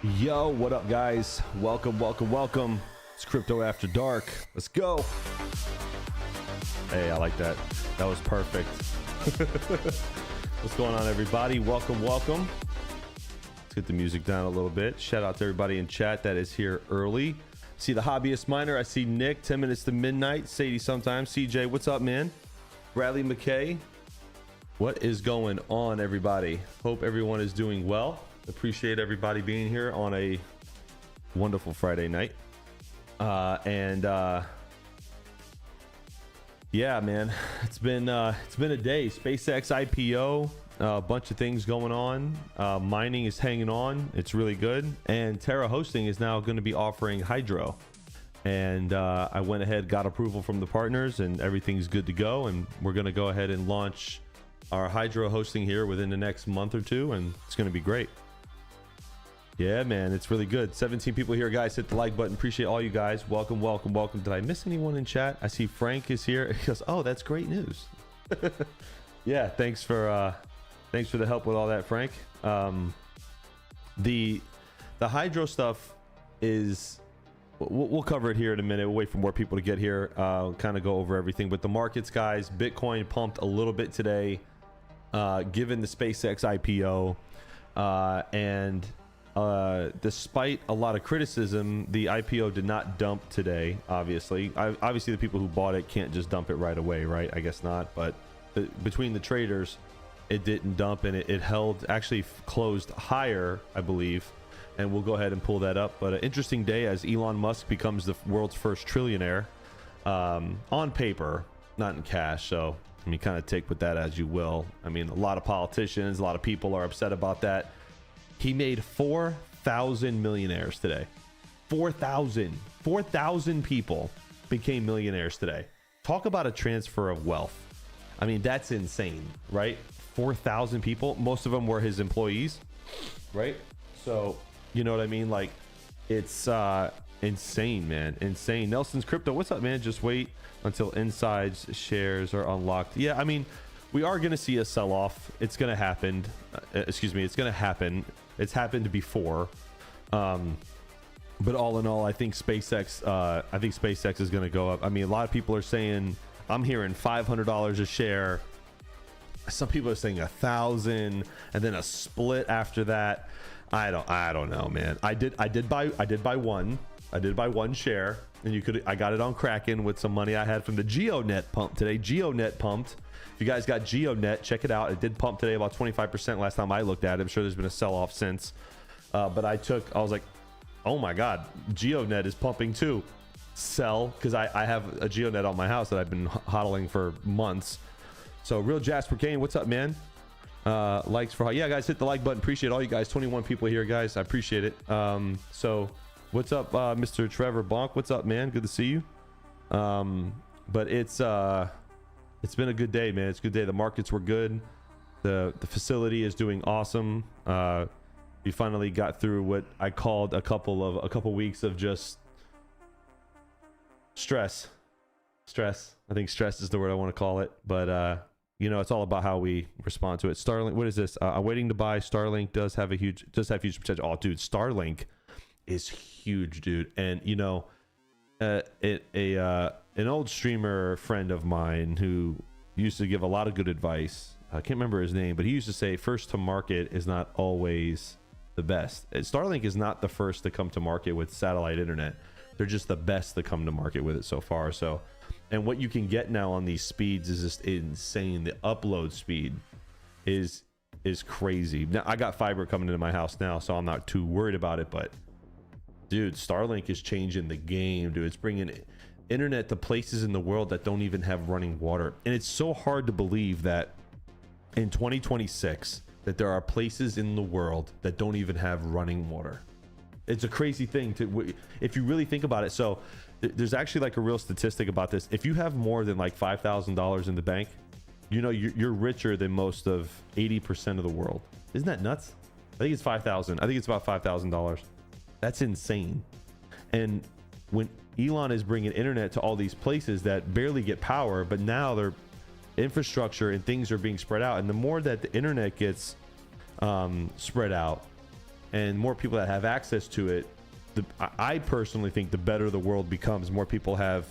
Yo, what up, guys? Welcome. It's Crypto After Dark. Let's go. Hey, I like that. That was perfect. What's going on, everybody? Welcome. Let's get the music down a little bit. Shout out to everybody in chat that is here early. See the Hobbyist Miner. I see Nick, 10 minutes to midnight. Sadie sometimes. CJ, what's up, man? Bradley McKay. What is going on, everybody? Hope everyone is doing well. Appreciate everybody being here on a wonderful Friday night. Yeah, man, it's been a day. SpaceX IPO, a bunch of things going on. Mining is hanging on. It's really good. And Terra Hosting is now going to be offering Hydro. And I went ahead, got approval from the partners, and everything's good to go. And we're going to go ahead and launch our Hydro hosting here within the next month or two, and it's going to be great. Yeah, man, it's really good. 17 people here, guys. Hit the like button. Appreciate all you guys. Welcome. Did I miss anyone in chat? I see Frank is here. He goes, oh, that's great news. Yeah, thanks for the help with all that, Frank. The Hydro stuff is, we'll cover it here in a minute. We'll wait for more people to get here. Kind of go over everything. But the markets, guys, Bitcoin pumped a little bit today, given the SpaceX IPO, and despite a lot of criticism, the IPO did not dump today. Obviously the people who bought it can't just dump it right away, right? I guess not, but between the traders, it didn't dump, and it held, actually closed higher, I believe, and we'll go ahead and pull that up. But an interesting day as Elon Musk becomes the world's first trillionaire, on paper, not in cash. So I mean, kind of take with that as you will. I mean, a lot of politicians, a lot of people are upset about that. He made 4,000 millionaires today. 4,000 people became millionaires today. Talk about a transfer of wealth. I mean, that's insane, right? 4,000 people. Most of them were his employees, right? So, you know what I mean? Like, it's insane, man. Insane. Nelson's Crypto, what's up, man? Just wait until Inside's shares are unlocked. Yeah, I mean, we are going to see a sell-off. It's going to happen. It's going to happen. It's happened before. But all in all, I think SpaceX is going to go up. I mean, a lot of people are saying, I'm hearing $500 a share. Some people are saying 1,000, and then a split after that. I don't know, man. I did buy one share, and I got it on Kraken with some money I had from the GeoNet pump today. GeoNet pumped. If you guys got GeoNet, check it out. It did pump today about 25% last time I looked at it. I'm sure there's been a sell-off since. But I was like, oh my God, GeoNet is pumping too. Sell, because I have a GeoNet on my house that I've been hodling for months. So Real Jasper Kane, what's up, man? Likes for, yeah, guys, hit the like button. Appreciate all you guys. 21 people here, guys. I appreciate it. So what's up, Mr. Trevor Bonk? What's up, man? Good to see you. But it's been a good day, man. It's a good day. The markets were good. The facility is doing awesome. We finally got through what I called a couple weeks of just stress. I think stress is the word I want to call it. But you know, it's all about how we respond to it. Starlink, what is this? I'm waiting to buy. Starlink does have huge potential. Oh, dude, Starlink is huge, dude. And you know, an old streamer friend of mine who used to give a lot of good advice. I can't remember his name, but he used to say first to market is not always the best. Starlink is not the first to come to market with satellite internet. They're just the best to come to market with it so far. So, and what you can get now on these speeds is just insane. The upload speed is crazy. Now I got fiber coming into my house now, so I'm not too worried about it, but dude, Starlink is changing the game, dude. It's bringing internet to places in the world that don't even have running water. And it's so hard to believe that in 2026 that there are places in the world that don't even have running water. It's a crazy thing if you really think about it. So there's actually like a real statistic about this. If you have more than like $5,000 in the bank, you know, you're richer than most of 80% of the world. Isn't that nuts? I think it's 5,000. I think it's about $5,000. That's insane. And when Elon is bringing internet to all these places that barely get power, but now their infrastructure and things are being spread out, and the more that the internet gets spread out, and more people that have access to it, I personally think the better the world becomes. More people have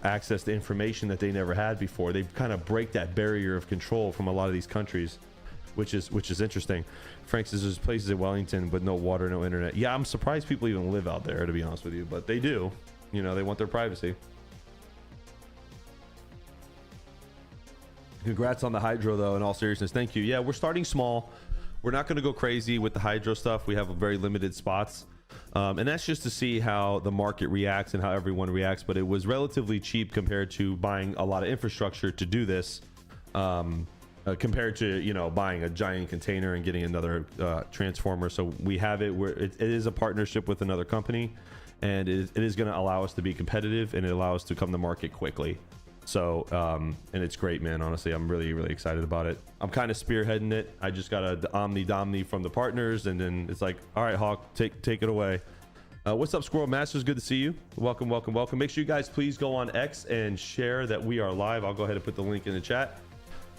access to information that they never had before. They kind of break that barrier of control from a lot of these countries, which is interesting. Frank says there's places in Wellington but no water, no internet. Yeah, I'm surprised people even live out there, to be honest with you, but they do. You know, they want their privacy. Congrats on the hydro, though, in all seriousness. Thank you. Yeah, we're starting small. We're not going to go crazy with the hydro stuff. We have a very limited spots. And that's just to see how the market reacts and how everyone reacts. But it was relatively cheap compared to buying a lot of infrastructure to do this. Compared to, you know, buying a giant container and getting another transformer. So we have it where it is a partnership with another company. And it is going to allow us to be competitive, and it allows us to come to market quickly. So, and it's great, man. Honestly, I'm really, really excited about it. I'm kind of spearheading it. I just got a Omni from the partners, and then it's like, all right, Hawk, take it away. What's up, Squirrel Masters? Good to see you. Welcome, welcome, welcome. Make sure you guys please go on X and share that we are live. I'll go ahead and put the link in the chat.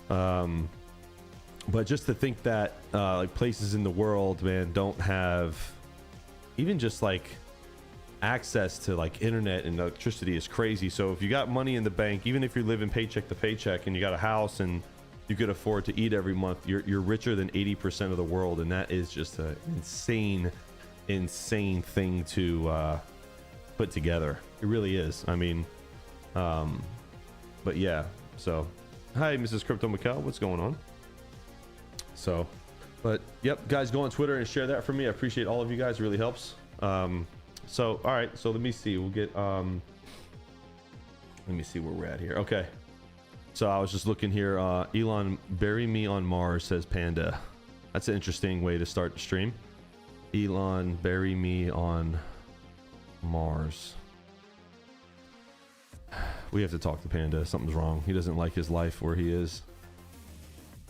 But just to think that like places in the world, man, don't have even just like access to like internet and electricity is crazy. So if you got money in the bank, even if you're living paycheck to paycheck and you got a house and you could afford to eat every month, you're richer than 80% of the world. And that is just an insane thing to put together. It really is. I mean, but yeah. So hi, Mrs. Crypto Mikkel, what's going on? So, but yep, guys, go on Twitter and share that for me. I appreciate all of you guys. It really helps. So all right, so let me see, we'll get let me see where we're at here. Okay, so I was just looking here. Elon, bury me on Mars, says Panda. That's an interesting way to start the stream. Elon, bury me on Mars. We have to talk to Panda. Something's wrong. He doesn't like his life where he is.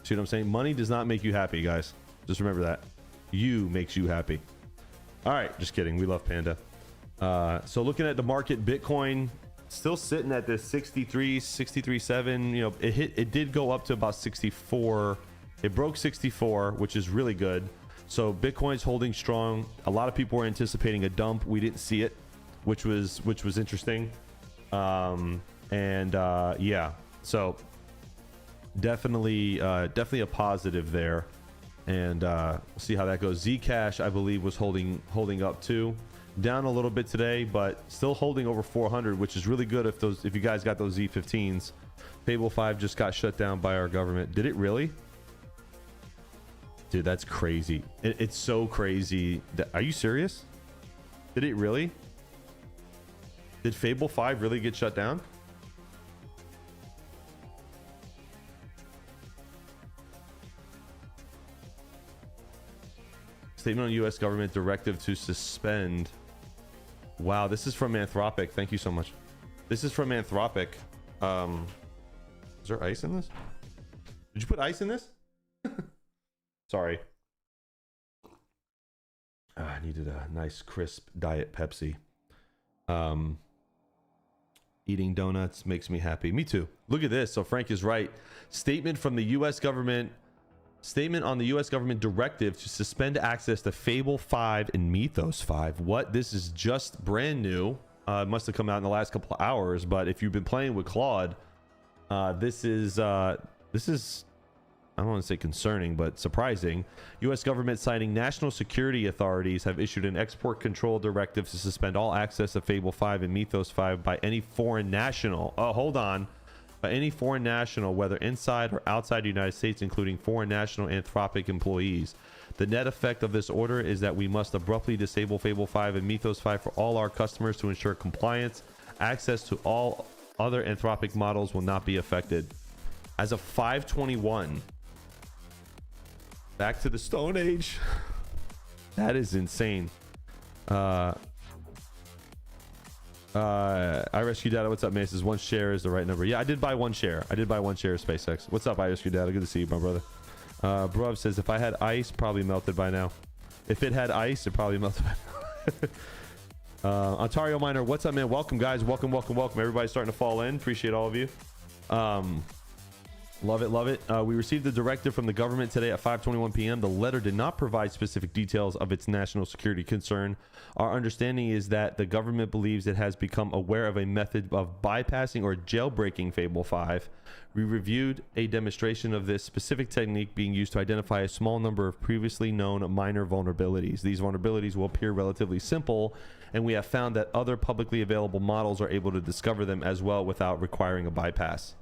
See what I'm saying? Money does not make you happy, guys. Just remember that. You makes you happy. All right, just kidding. We love Panda. So looking at the market, Bitcoin still sitting at this 63.7. You know, it did go up to about 64. It broke 64, which is really good. So Bitcoin's holding strong. A lot of people were anticipating a dump. We didn't see it, which was interesting. Yeah, so definitely a positive there. And see how that goes. Zcash, I believe, was holding up too, down a little bit today, but still holding over 400, which is really good if you guys got those Z15s. Fable 5 just got shut down by our government. Did it really? Dude, that's crazy. It's so crazy. Are you serious? Did it really? Did Fable 5 really get shut down? Statement on U.S. government directive to suspend. Wow, this is from Anthropic. Thank you so much. This is from Anthropic. Is there ice in this? Did you put ice in this? Sorry. I needed a nice crisp diet Pepsi. Eating donuts makes me happy. Me too. Look at this. So Frank is right. Statement from the U.S. government. Statement on the U.S. government directive to suspend access to Fable 5 and Mythos 5. What? This is just brand new. It must have come out in the last couple of hours. But if you've been playing with Claude, this is I don't want to say concerning, but surprising. U.S. government citing national security authorities have issued an export control directive to suspend all access to Fable 5 and Mythos 5 by any foreign national. Oh, hold on. By any foreign national, whether inside or outside the United States, including foreign national Anthropic employees. The net effect of this order is that we must abruptly disable Fable 5 and Mythos 5 for all our customers to ensure compliance. Access to all other Anthropic models will not be affected. As of 5/21, back to the Stone Age. That is insane. I Rescue Data, what's up, man? Says one share is the right number. Yeah, I did buy one share. I did buy one share of SpaceX. What's up, I Rescue Data? Good to see you, my brother. Bruv says if I had ice, probably melted by now. If it had ice, it probably melted by now. Ontario Miner, what's up, man? Welcome, guys. Welcome, welcome, welcome. Everybody's starting to fall in. Appreciate all of you. Love it, love it. We received the directive from the government today at 5:21 p.m. The letter did not provide specific details of its national security concern. Our understanding is that the government believes it has become aware of a method of bypassing or jailbreaking Fable 5. We reviewed a demonstration of this specific technique being used to identify a small number of previously known minor vulnerabilities. These vulnerabilities will appear relatively simple, and we have found that other publicly available models are able to discover them as well without requiring a bypass.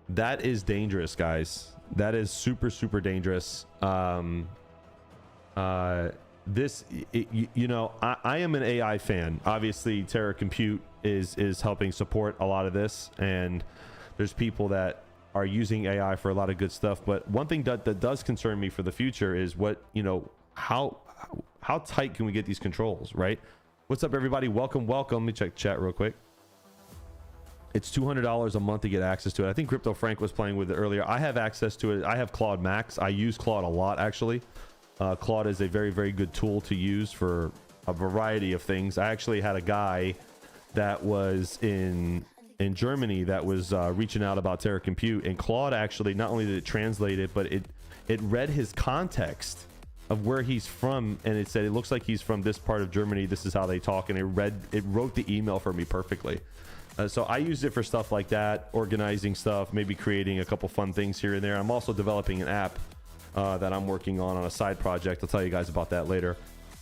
That is dangerous, guys. That is super, super dangerous. I am an AI fan. Obviously, Terra Compute is helping support a lot of this, and there's people that are using AI for a lot of good stuff. But one thing that does concern me for the future is how tight can we get these controls, right? What's up, everybody? Welcome. Let me check chat real quick. It's $200 a month to get access to it. I think Crypto Frank was playing with it earlier. I have access to it. I have Claude Max. I use Claude a lot, actually. Claude is a very, very good tool to use for a variety of things. I actually had a guy that was in Germany that was reaching out about Terra Compute, and Claude actually, not only did it translate it, but it read his context of where he's from, and it said it looks like he's from this part of Germany. This is how they talk, and it wrote the email for me perfectly. So I used it for stuff like that, organizing stuff, maybe creating a couple fun things here and there. I'm also developing an app that I'm working on a side project. I'll tell you guys about that later.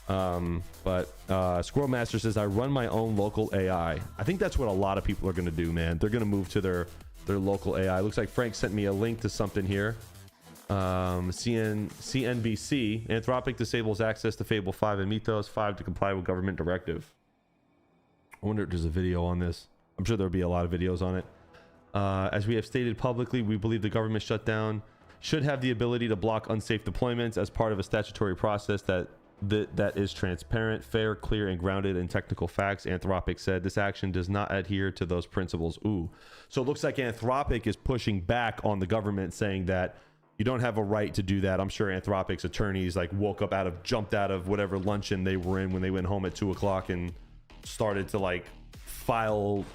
Squirrel Master says, I run my own local AI. I think that's what a lot of people are going to do, man. They're going to move to their local AI. Looks like Frank sent me a link to something here. CNBC, Anthropic disables access to Fable 5 and Mythos 5 to comply with government directive. I wonder if there's a video on this. I'm sure there'll be a lot of videos on it. As we have stated publicly, we believe the government shutdown should have the ability to block unsafe deployments as part of a statutory process that is transparent, fair, clear, and grounded in technical facts. Anthropic said this action does not adhere to those principles. Ooh. So it looks like Anthropic is pushing back on the government, saying that you don't have a right to do that. I'm sure Anthropic's attorneys jumped out of whatever luncheon they were in when they went home at 2 o'clock and started to file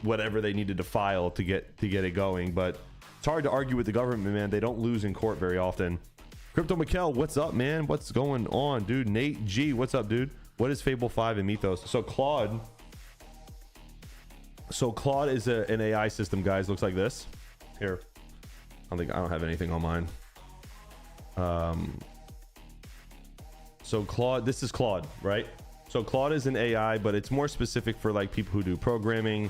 whatever they needed to file to get it going. But it's hard to argue with the government, man. They don't lose in court very often. Crypto Mikkel, what's up, man? What's going on, dude? Nate G, what's up, dude? What is Fable 5 and Mythos? So Claude is an AI system, guys. Looks like this. Here, I don't have anything on mine. So Claude, this is Claude, right? So Claude is an AI, but it's more specific for people who do programming,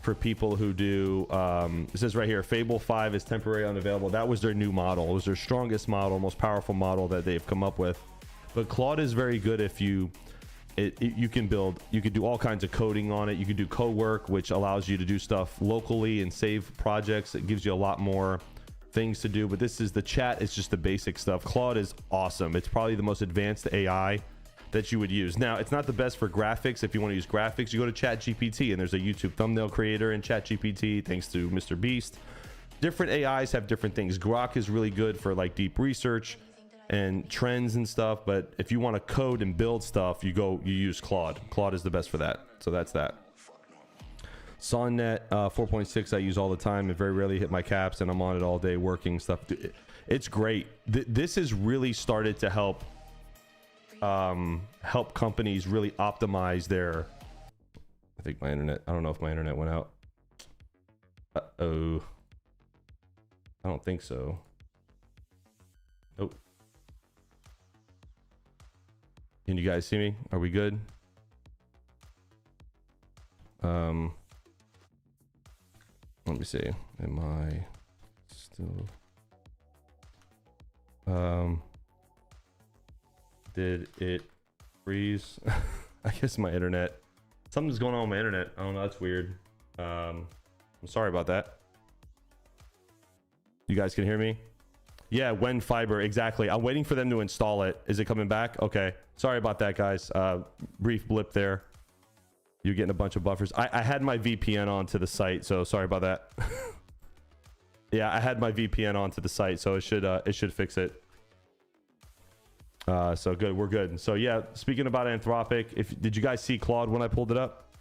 for people who do it says right here, Fable 5 is temporarily unavailable. That was their new model. It was their strongest model, most powerful model that they've come up with. But Claude is very good if you can do all kinds of coding on it. You can do co-work, which allows you to do stuff locally and save projects. It gives you a lot more things to do. But the chat is just the basic stuff. Claude is awesome. It's probably the most advanced AI that you would use. Now, it's not the best for graphics. If you want to use graphics, you go to ChatGPT, and there's a YouTube thumbnail creator in ChatGPT, thanks to Mr. Beast. Different AIs have different things. Grok is really good for deep research and trends and stuff, but if you want to code and build stuff, you use Claude. Claude is the best for that. So that's that. Sonnet 4.6 I use all the time and very rarely hit my caps, and I'm on it all day working stuff. It's great. This has really started to help companies really optimize their, I don't know if my internet went out. Uh-oh. I don't think so. Nope. Can you guys see me? Are we good? Let me see. Am I still did it freeze? I guess my internet, something's going on with my internet. I don't know, that's weird. I'm sorry about that. You guys can hear me? Yeah, when fiber, exactly. I'm waiting for them to install it. Is it coming back? Okay, sorry about that, guys. Brief blip there. You're getting a bunch of buffers. I had my VPN on to the site, so sorry about that. Yeah, I had my VPN on to the site, so it should fix it. So good, we're good. So yeah, speaking about Anthropic, did you guys see Claude when I pulled it up?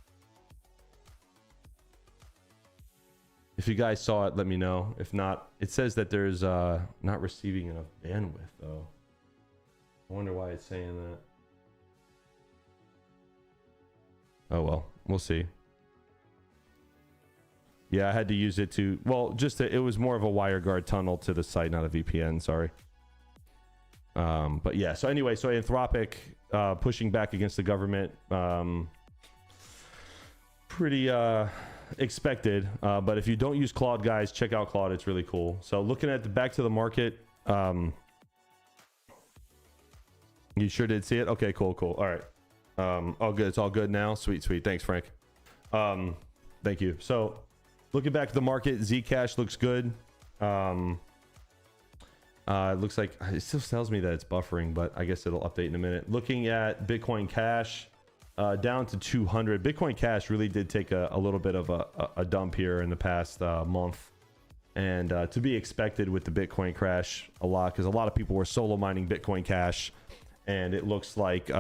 If you guys saw it, let me know. If not, it says that there's not receiving enough bandwidth though. I wonder why it's saying that. Oh well, we'll see. Yeah, I had to use it to, well, it was more of a WireGuard tunnel to the site, not a VPN, sorry. But yeah, so anyway, so Anthropic pushing back against the government, pretty expected. But if you don't use Claude, guys, check out Claude. It's really cool. So looking at the back to the market, you sure did see it? Okay, cool. All right. All good. It's all good now. Sweet. Thanks, Frank. Thank you. So looking back at the market, Zcash looks good. It looks like it still tells me that it's buffering, but I guess it'll update in a minute. Looking at Bitcoin Cash, down to 200. Bitcoin Cash really did take a little bit of a dump here in the past month, and to be expected with the Bitcoin crash a lot, because a lot of people were solo mining Bitcoin Cash, and it looks like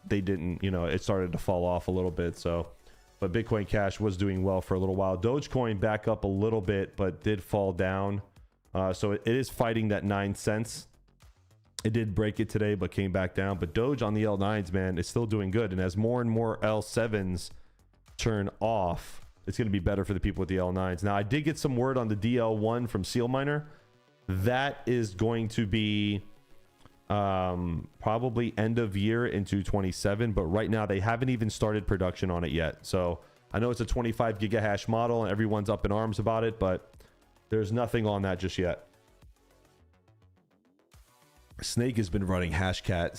they didn't, it started to fall off a little bit. So, but Bitcoin Cash was doing well for a little while. Dogecoin back up a little bit, but did fall down. So it is fighting that 9 cents. It did break it today, but came back down. But Doge on the L9s, man, is still doing good. And as more and more L7s turn off, it's going to be better for the people with the L9s. Now, I did get some word on the DL1 from SealMiner. That is going to be probably end of year into 27. But right now, they haven't even started production on it yet. So I know it's a 25 gigahash model, and everyone's up in arms about it, but there's nothing on that just yet. Snake has been running Hashcat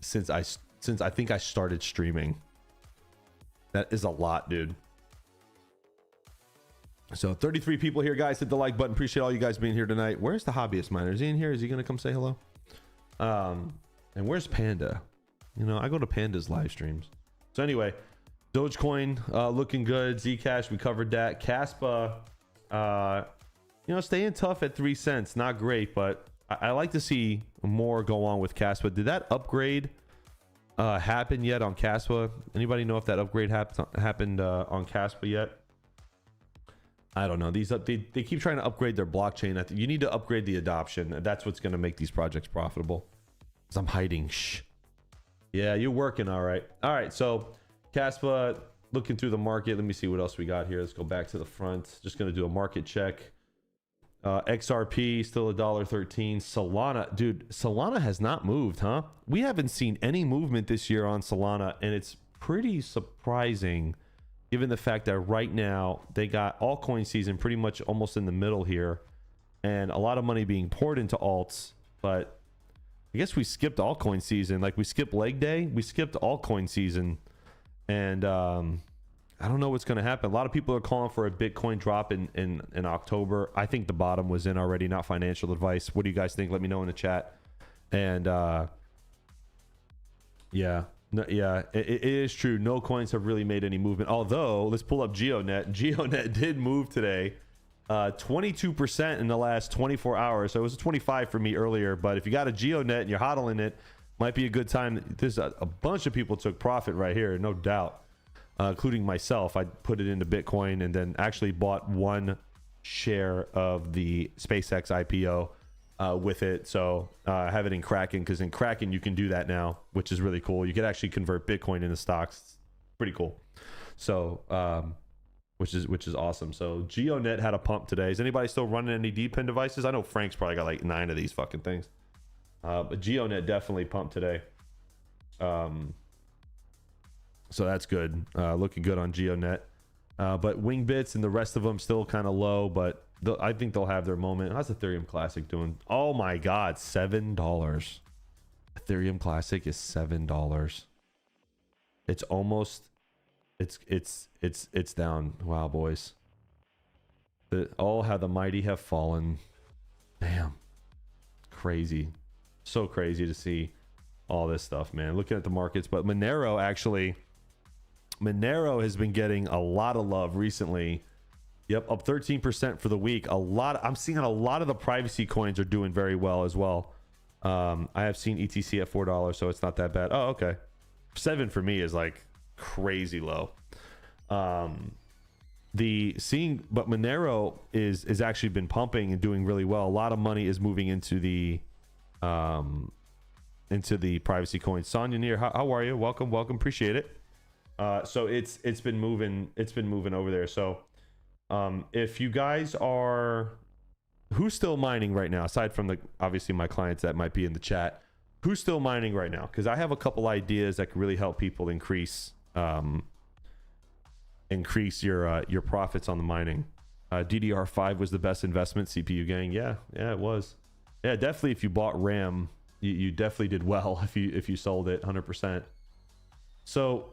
since I think I started streaming. That is a lot, dude. So 33 people here, guys. Hit the like button. Appreciate all you guys being here tonight. Where's the hobbyist miner? Is he in here? Is he gonna come say hello? And where's Panda? I go to Panda's live streams. So anyway, Dogecoin looking good. Zcash, we covered that. Caspa, staying tough at 3 cents. Not great, but I like to see more go on with Caspa. Did that upgrade happen yet on Caspa? Anybody know if that upgrade happened on Caspa yet? I don't know. They keep trying to upgrade their blockchain. I think you need to upgrade the adoption. That's what's going to make these projects profitable. 'Cause I'm hiding. Shh. Yeah, you're working all right. All right, so Caspa, looking through the market. Let me see what else we got here. Let's go back to the front. Just going to do a market check. XRP still $1.13. Solana, dude, Solana has not moved, huh? We haven't seen any movement this year on Solana, and it's pretty surprising given the fact that right now they got altcoin season pretty much almost in the middle here, and a lot of money being poured into alts. But I guess we skipped altcoin season. Like, we skipped leg day, we skipped altcoin season, and I don't know what's going to happen. A lot of people are calling for a Bitcoin drop in October. I think the bottom was in already, not financial advice. What do you guys think? Let me know in the chat. And it is true. No coins have really made any movement. Although, let's pull up GeoNet. GeoNet did move today. 22% in the last 24 hours. So it was a 25 for me earlier. But if you got a GeoNet and you're hodling it, might be a good time. There's a bunch of people took profit right here, no doubt. Including myself. I put it into Bitcoin and then actually bought one share of the SpaceX IPO with it. So I have it in Kraken, because in Kraken you can do that now, which is really cool. You can actually convert Bitcoin into stocks. It's pretty cool. So which is awesome. So GeoNet had a pump today. Is anybody still running any DPIN devices? I know Frank's probably got like 9 of these fucking things. But GeoNet definitely pumped today. So that's good. Looking good on GeoNet. But Wingbits and the rest of them still kind of low, but I think they'll have their moment. How's Ethereum Classic doing? Oh my God, $7. Ethereum Classic is $7. It's almost, it's down. Wow, boys. How the mighty have fallen. Damn. Crazy. So crazy to see all this stuff, man. Looking at the markets, but Monero has been getting a lot of love recently. Yep, up 13% for the week. I'm seeing a lot of the privacy coins are doing very well as well. I have seen ETC at $4, so it's not that bad. Oh, okay. 7 for me is like crazy low. but Monero is actually been pumping and doing really well. A lot of money is moving into the privacy coin. Sonya Neer, how are you? Welcome, appreciate it. So it's been moving over there. So if you guys are, who's still mining right now, aside from obviously my clients that might be in the chat, who's still mining right now? Because I have a couple ideas that could really help people increase your profits on the mining. DDR5 was the best investment, CPU gang. Yeah, it was. Yeah, definitely. If you bought RAM, you definitely did well if you sold it 100%. So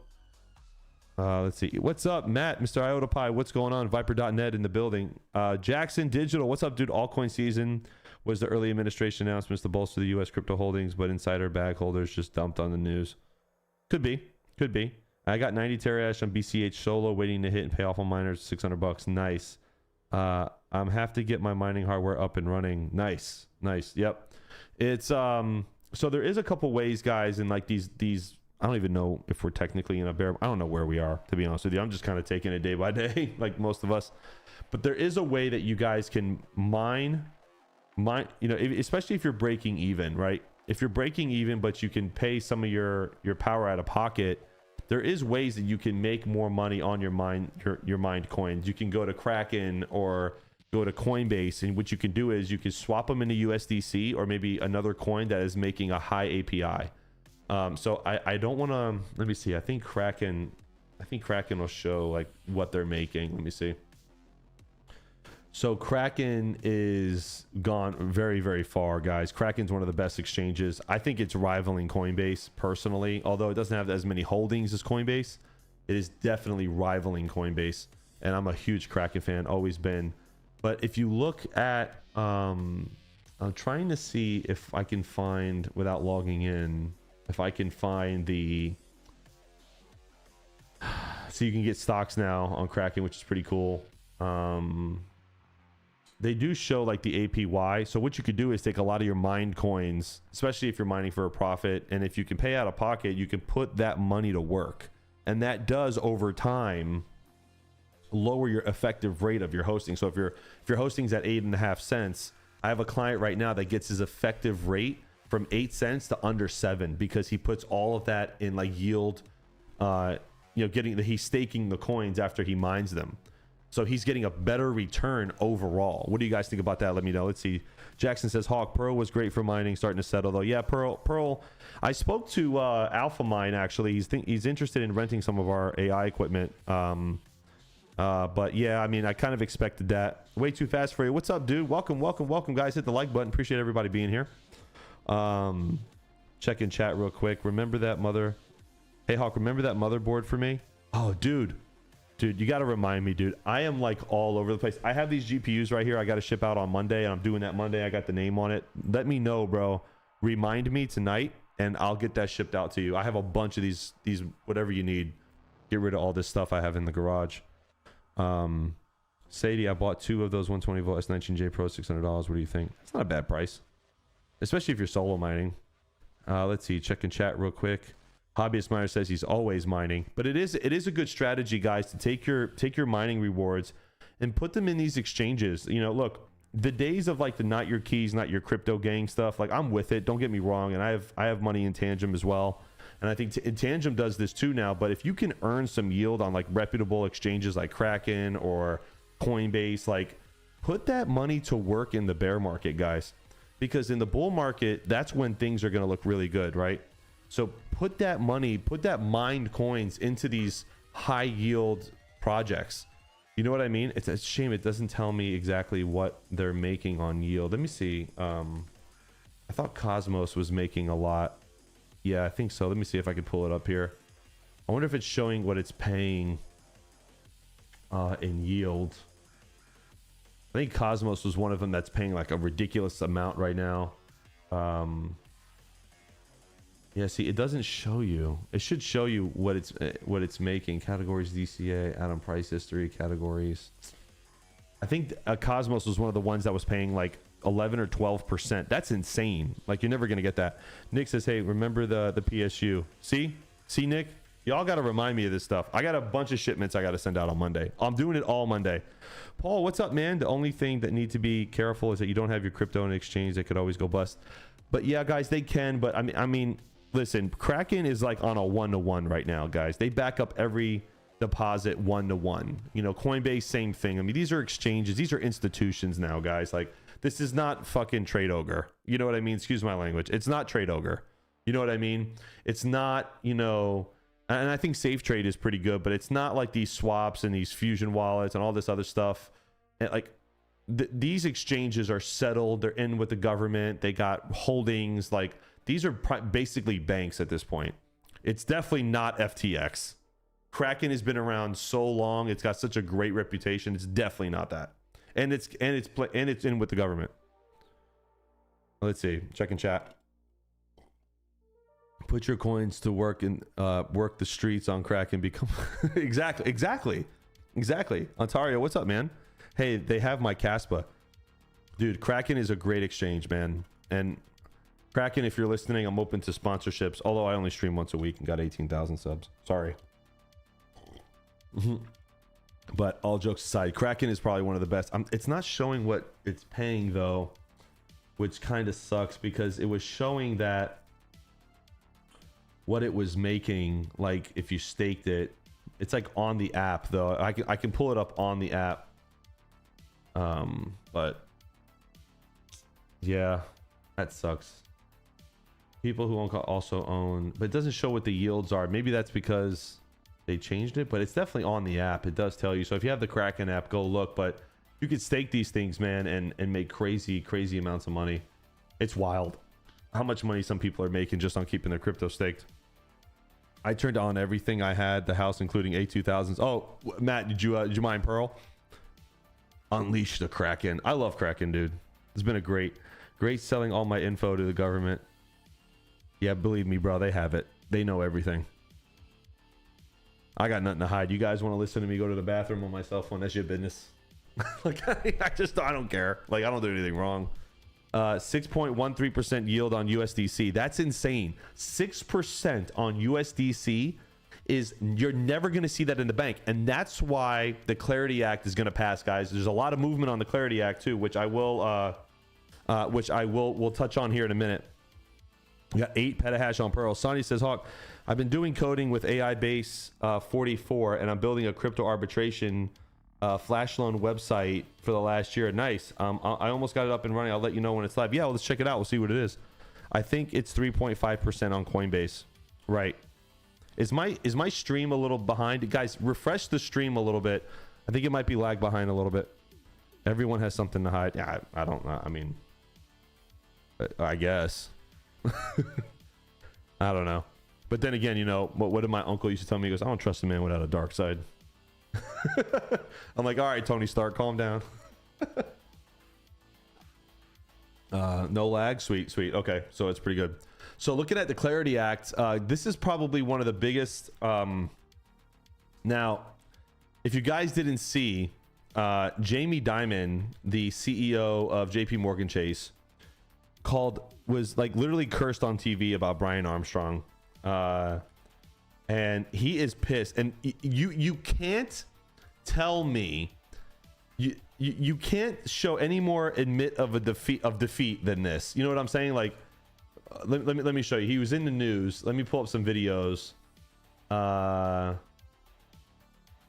let's see. What's up, Matt? Mr. Iota Pi, what's going on? Viper.net in the building. Jackson Digital, what's up, dude? Altcoin season was the early administration announcements to bolster the U.S. crypto holdings, but insider bag holders just dumped on the news. Could be. I got 90 terahash on BCH solo waiting to hit and pay off on miners, $600. Nice. I'm have to get my mining hardware up and running. Nice. Yep. It's so there is a couple ways, guys, and like these I don't even know if we're technically in a bear. I don't know where we are, to be honest with you. I'm just kind of taking it day by day, like most of us. But there is a way that you guys can mine, especially if you're breaking even, right? If you're breaking even, but you can pay some of your power out of pocket, there is ways that you can make more money on your mined coins. You can go to Kraken or go to Coinbase, and what you can do is you can swap them into USDC or maybe another coin that is making a high API. So I don't want to, let me see. I think Kraken will show like what they're making. Let me see. So Kraken is gone very, very far, guys. Kraken's one of the best exchanges. I think it's rivaling Coinbase personally, although it doesn't have as many holdings as Coinbase. It is definitely rivaling Coinbase, and I'm a huge Kraken fan, always been. But if you look at, I'm trying to see if I can find, without logging in, if I can find so you can get stocks now on Kraken, which is pretty cool. They do show like the APY. So what you could do is take a lot of your mined coins, especially if you're mining for a profit, and if you can pay out of pocket, you can put that money to work, and that does over time lower your effective rate of your hosting. So if your hosting's at 8.5 cents, I have a client right now that gets his effective rate from 8 cents to under 7 because he puts all of that in like yield, he's staking the coins after he mines them. So he's getting a better return overall. What do you guys think about that? Let me know. Let's see. Jackson says Hawk, Pearl was great for mining, starting to settle though. Yeah, Pearl. I spoke to Alpha Mine actually. He's interested in renting some of our AI equipment. But yeah, I mean, I kind of expected that. Way too fast for you. What's up, dude? Welcome, guys. Hit the like button. Appreciate everybody being here. Check in chat real quick. Remember that Hey Hawk, remember that motherboard for me? Oh, dude, you got to remind me, dude. I am like all over the place. I have these GPUs right here. I got to ship out on Monday, and I'm doing that Monday. I got the name on it. Let me know, bro. Remind me tonight, and I'll get that shipped out to you. I have a bunch of these whatever you need. Get rid of all this stuff I have in the garage. Sadie, I bought 2 of those 120 volt S19J Pro, $600. What do you think? It's not a bad price, especially if you're solo mining. Let's see. Check in chat real quick. Hobbyist Miner says he's always mining, but it is a good strategy, guys, to take your mining rewards and put them in these exchanges. Look, the days of like the not your keys, not your crypto gang stuff, like I'm with it. Don't get me wrong, and I have money in Tangem as well, and I think Tangem does this too now. But if you can earn some yield on like reputable exchanges like Kraken or Coinbase, like put that money to work in the bear market, guys, because in the bull market, that's when things are going to look really good, right? So put that mined coins into these high yield projects. You know what I mean? It's a shame it doesn't tell me exactly what they're making on yield. Let me see. I thought Cosmos was making a lot. Yeah, I think so. Let me see if I can pull it up here. I wonder if it's showing what it's paying in yield. I think Cosmos was one of them that's paying like a ridiculous amount right now. Yeah, see, it doesn't show you. It should show you what it's making. Categories, DCA, atom price history, categories. I think Cosmos was one of the ones that was paying like 11 or 12%. That's insane. Like, you're never going to get that. Nick says, hey, remember the PSU. See, Nick? Y'all got to remind me of this stuff. I got a bunch of shipments I got to send out on Monday. I'm doing it all Monday. Paul, what's up, man? The only thing that need to be careful is that you don't have your crypto in exchange. They could always go bust. But yeah, guys, they can. But I mean, listen, Kraken is like on a 1-to-1 right now, guys. They back up every deposit 1-to-1. You know, Coinbase, same thing. I mean, these are exchanges. These are institutions now, guys. Like, this is not fucking Trade Ogre. You know what I mean? Excuse my language. It's not Trade Ogre. You know what I mean? It's not, you know, and I think Safe Trade is pretty good, but it's not like these swaps and these fusion wallets and all this other stuff. And like these exchanges are settled. They're in with the government. They got holdings. Like, these are basically banks at this point. It's definitely not FTX. Kraken has been around so long. It's got such a great reputation. It's definitely not that. And it's in with the government. Let's see. Check in chat. Put your coins to work and work the streets on Kraken. Become exactly. Ontario, what's up, man? Hey, they have my Caspa. Dude, Kraken is a great exchange, man. And Kraken, if you're listening, I'm open to sponsorships. Although I only stream once a week and got 18,000 subs. Sorry. But all jokes aside, Kraken is probably one of the best. It's not showing what it's paying though, which kind of sucks because it was showing that what it was making, like if you staked it, it's like on the app though. I can pull it up on the app. But yeah, that sucks. People who also own, but it doesn't show what the yields are. Maybe that's because they changed it, but it's definitely on the app. It does tell you. So if you have the Kraken app, go look. But you could stake these things, man, and make crazy amounts of money. It's wild how much money some people are making just on keeping their crypto staked. I turned on everything I had, the house, including A2000s. Oh, Matt, did you mine Pearl? Unleash the Kraken. I love Kraken, dude. It's been a great selling all my info to the government. Yeah, believe me, bro, they have it. They know everything. I got nothing to hide. You guys want to listen to me go to the bathroom on my cell phone? That's your business. Like, I don't care. Like, I don't do anything wrong. 6.13% yield on USDC. That's insane. 6% on USDC is, you're never going to see that in the bank. And that's why the Clarity Act is going to pass, guys. There's a lot of movement on the Clarity Act too, which we'll touch on here in a minute. We got 8 petahash on Pearl. Sonny says, Hawk, I've been doing coding with AI Base 44, and I'm building a crypto arbitration flash loan website for the last year. Nice. I almost got it up and running. I'll let you know when it's live. Yeah, well, let's check it out. We'll see what it is. I think it's 3.5% on Coinbase. Right. Is my stream a little behind? Guys, refresh the stream a little bit. I think it might be lag behind a little bit. Everyone has something to hide. Yeah, I don't know. I mean, I guess. I don't know. But then again, you know, what did my uncle used to tell me? He goes, I don't trust a man without a dark side. I'm like, all right, Tony Stark, calm down. No lag. Sweet. Okay, so it's pretty good. So looking at the Clarity Act, this is probably one of the biggest. Now, if you guys didn't see, Jamie Dimon, the CEO of JP Morgan Chase, was like literally cursed on TV about Brian Armstrong. And he is pissed. And you can't tell me, you can't show any more admit of defeat than this. You know what I'm saying? Like, let me show you. He was in the news. Let me pull up some videos.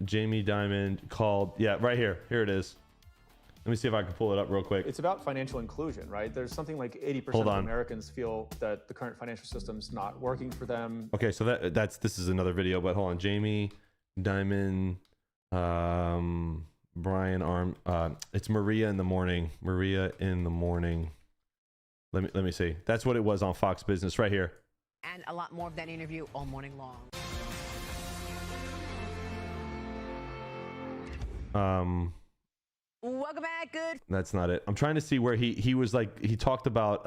Jamie Dimon called, yeah, right here. Here it is. Let me see if I can pull it up real quick. It's about financial inclusion, right? There's something like 80% of Americans feel that the current financial system's not working for them. Okay, so this is another video, but hold on. Jamie Dimon, Brian it's Maria in the morning. Let me see. That's what it was on Fox Business right here. And a lot more of that interview all morning long. Welcome back. Good. That's not it. I'm trying to see where he was like, he talked about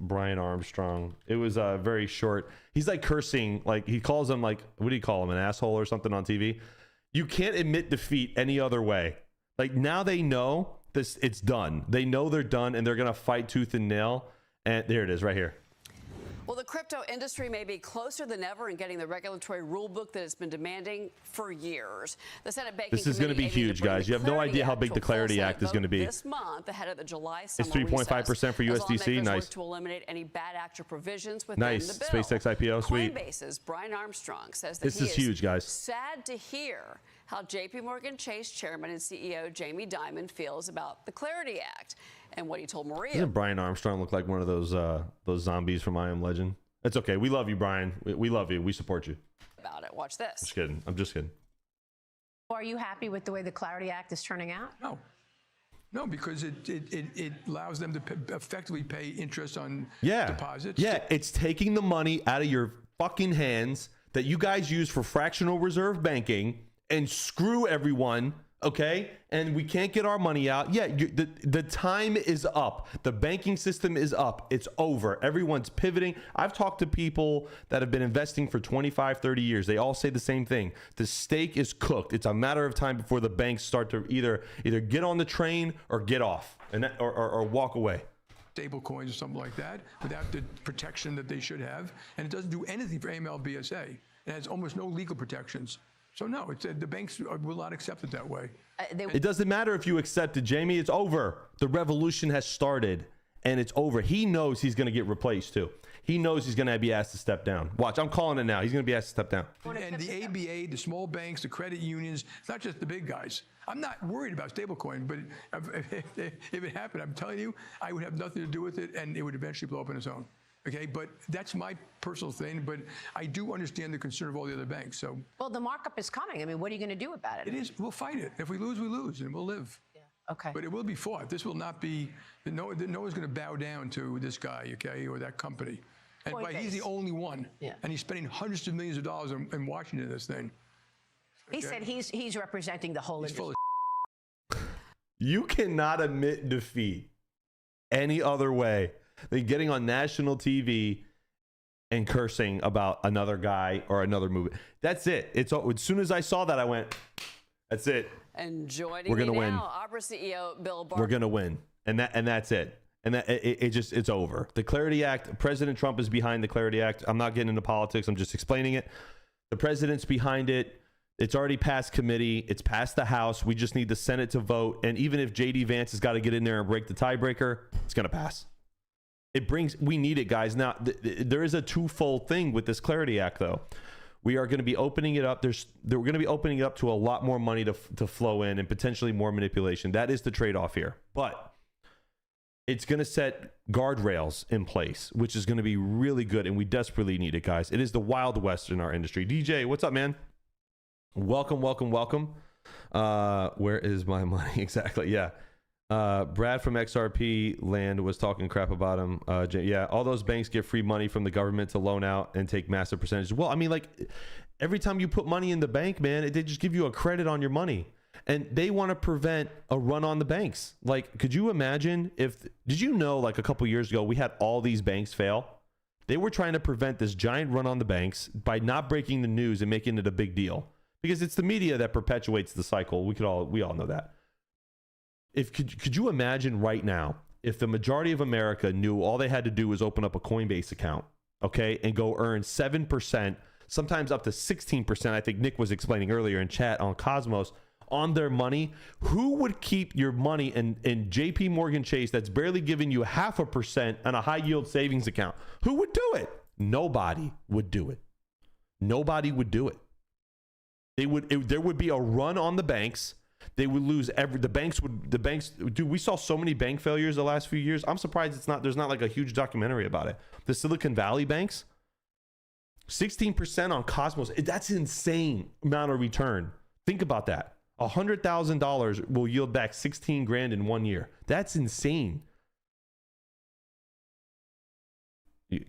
Brian Armstrong. It was very short. He's like cursing, like he calls him, like, what do you call him, an asshole or something on TV? You can't admit defeat any other way. Like, now they know this, it's done. They know they're done, and they're gonna fight tooth and nail. And there it is right here. Well, the crypto industry may be closer than ever in getting the regulatory rule book that it's been demanding for years. The Senate Banking This is going to be huge, guys. You have no idea how big the Clarity Act is going to be. This month, ahead of the July summer it's 3.5% for USDC. Nice. To eliminate any bad actor provisions within the bill. SpaceX IPO. Sweet. Coinbase's Brian Armstrong says that this is huge, guys. Sad to hear how J.P. Morgan Chase chairman and CEO Jamie Dimon feels about the Clarity Act and what he told Maria. Doesn't Brian Armstrong look like one of those zombies from I Am Legend? It's okay. We love you, Brian. We love you. We support you. About it. Watch this. Just kidding. I'm just kidding. Are you happy with the way the Clarity Act is turning out? No, because it allows them to effectively pay interest on deposits. Yeah, it's taking the money out of your fucking hands that you guys use for fractional reserve banking and screw everyone, okay? And we can't get our money out. Yeah, the time is up. The banking system is up. It's over. Everyone's pivoting. I've talked to people that have been investing for 25, 30 years. They all say the same thing. The steak is cooked. It's a matter of time before the banks start to either get on the train or get off or walk away. Stable coins or something like that without the protection that they should have. And it doesn't do anything for AML BSA. It has almost no legal protections. So no, the banks will not accept it that way. It doesn't matter if you accept it, Jamie. It's over. The revolution has started, and it's over. He knows he's going to get replaced, too. He knows he's going to be asked to step down. Watch, I'm calling it now. He's going to be asked to step down. And the ABA, the small banks, the credit unions, it's not just the big guys. I'm not worried about stablecoin, but if it happened, I'm telling you, I would have nothing to do with it, and it would eventually blow up on its own. Okay, but that's my personal thing. But I do understand the concern of all the other banks. So, well, the markup is coming. I mean, what are you going to do about it? It is. We'll fight it. If we lose, we lose, and we'll live. Yeah. Okay. But it will be fought. This will not be. No one's going to bow down to this guy, okay, or that company. And he's the only one. Yeah. And he's spending hundreds of millions of dollars in Washington. This thing. Okay? He said he's representing the whole industry. Full of You cannot admit defeat any other way than getting on national TV and cursing about another guy or another movie. That's it. It's as soon as I saw that, I went, that's it. And joining We're gonna me win. now, Opera CEO Bill Barr. We're gonna win, and that's it. And that it's over. The Clarity Act. President Trump is behind the Clarity Act. I'm not getting into politics. I'm just explaining it. The president's behind it. It's already passed committee. It's passed the House. We just need the Senate to vote. And even if JD Vance has got to get in there and break the tiebreaker, it's gonna pass. We need it, guys. Now, there is a twofold thing with this Clarity Act, though. We are going to be opening it up. We're going to be opening it up to a lot more money to flow in and potentially more manipulation. That is the trade-off here. But it's going to set guardrails in place, which is going to be really good, and we desperately need it, guys. It is the Wild West in our industry. DJ, what's up, man? Welcome, welcome, welcome. Where is my money? Exactly, yeah. Brad from XRP Land was talking crap about him. Yeah, all those banks get free money from the government to loan out and take massive percentages. Well, I mean, like, every time you put money in the bank, man, they just give you a credit on your money. And they want to prevent a run on the banks. Like, could you imagine did you know, like, a couple years ago, we had all these banks fail? They were trying to prevent this giant run on the banks by not breaking the news and making it a big deal. Because it's the media that perpetuates the cycle. We all know that. Could you imagine right now if the majority of America knew all they had to do was open up a Coinbase account, okay, and go earn 7%, sometimes up to 16%, I think Nick was explaining earlier in chat on Cosmos, on their money? Who would keep your money in JP Morgan Chase that's barely giving you 0.5% on a high yield savings account? Who would do it? Nobody would do it. Nobody would do it. There would be a run on the banks. They would lose the banks, dude, we saw so many bank failures the last few years. I'm surprised there's not like a huge documentary about it. The Silicon Valley banks, 16% on Cosmos. That's insane amount of return. Think about that. $100,000 will yield back 16 grand in 1 year. That's insane.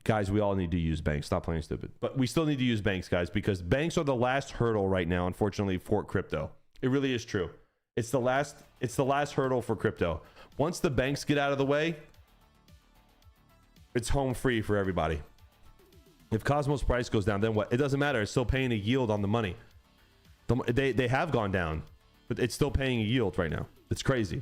Guys, we all need to use banks. Stop playing stupid. But we still need to use banks, guys, because banks are the last hurdle right now, unfortunately, for crypto. It really is true. It's the last hurdle for crypto. Once the banks get out of the way, it's home free for everybody. If Cosmos price goes down, then what? It doesn't matter. It's still paying a yield on the money. They have gone down, but it's still paying a yield right now. It's crazy.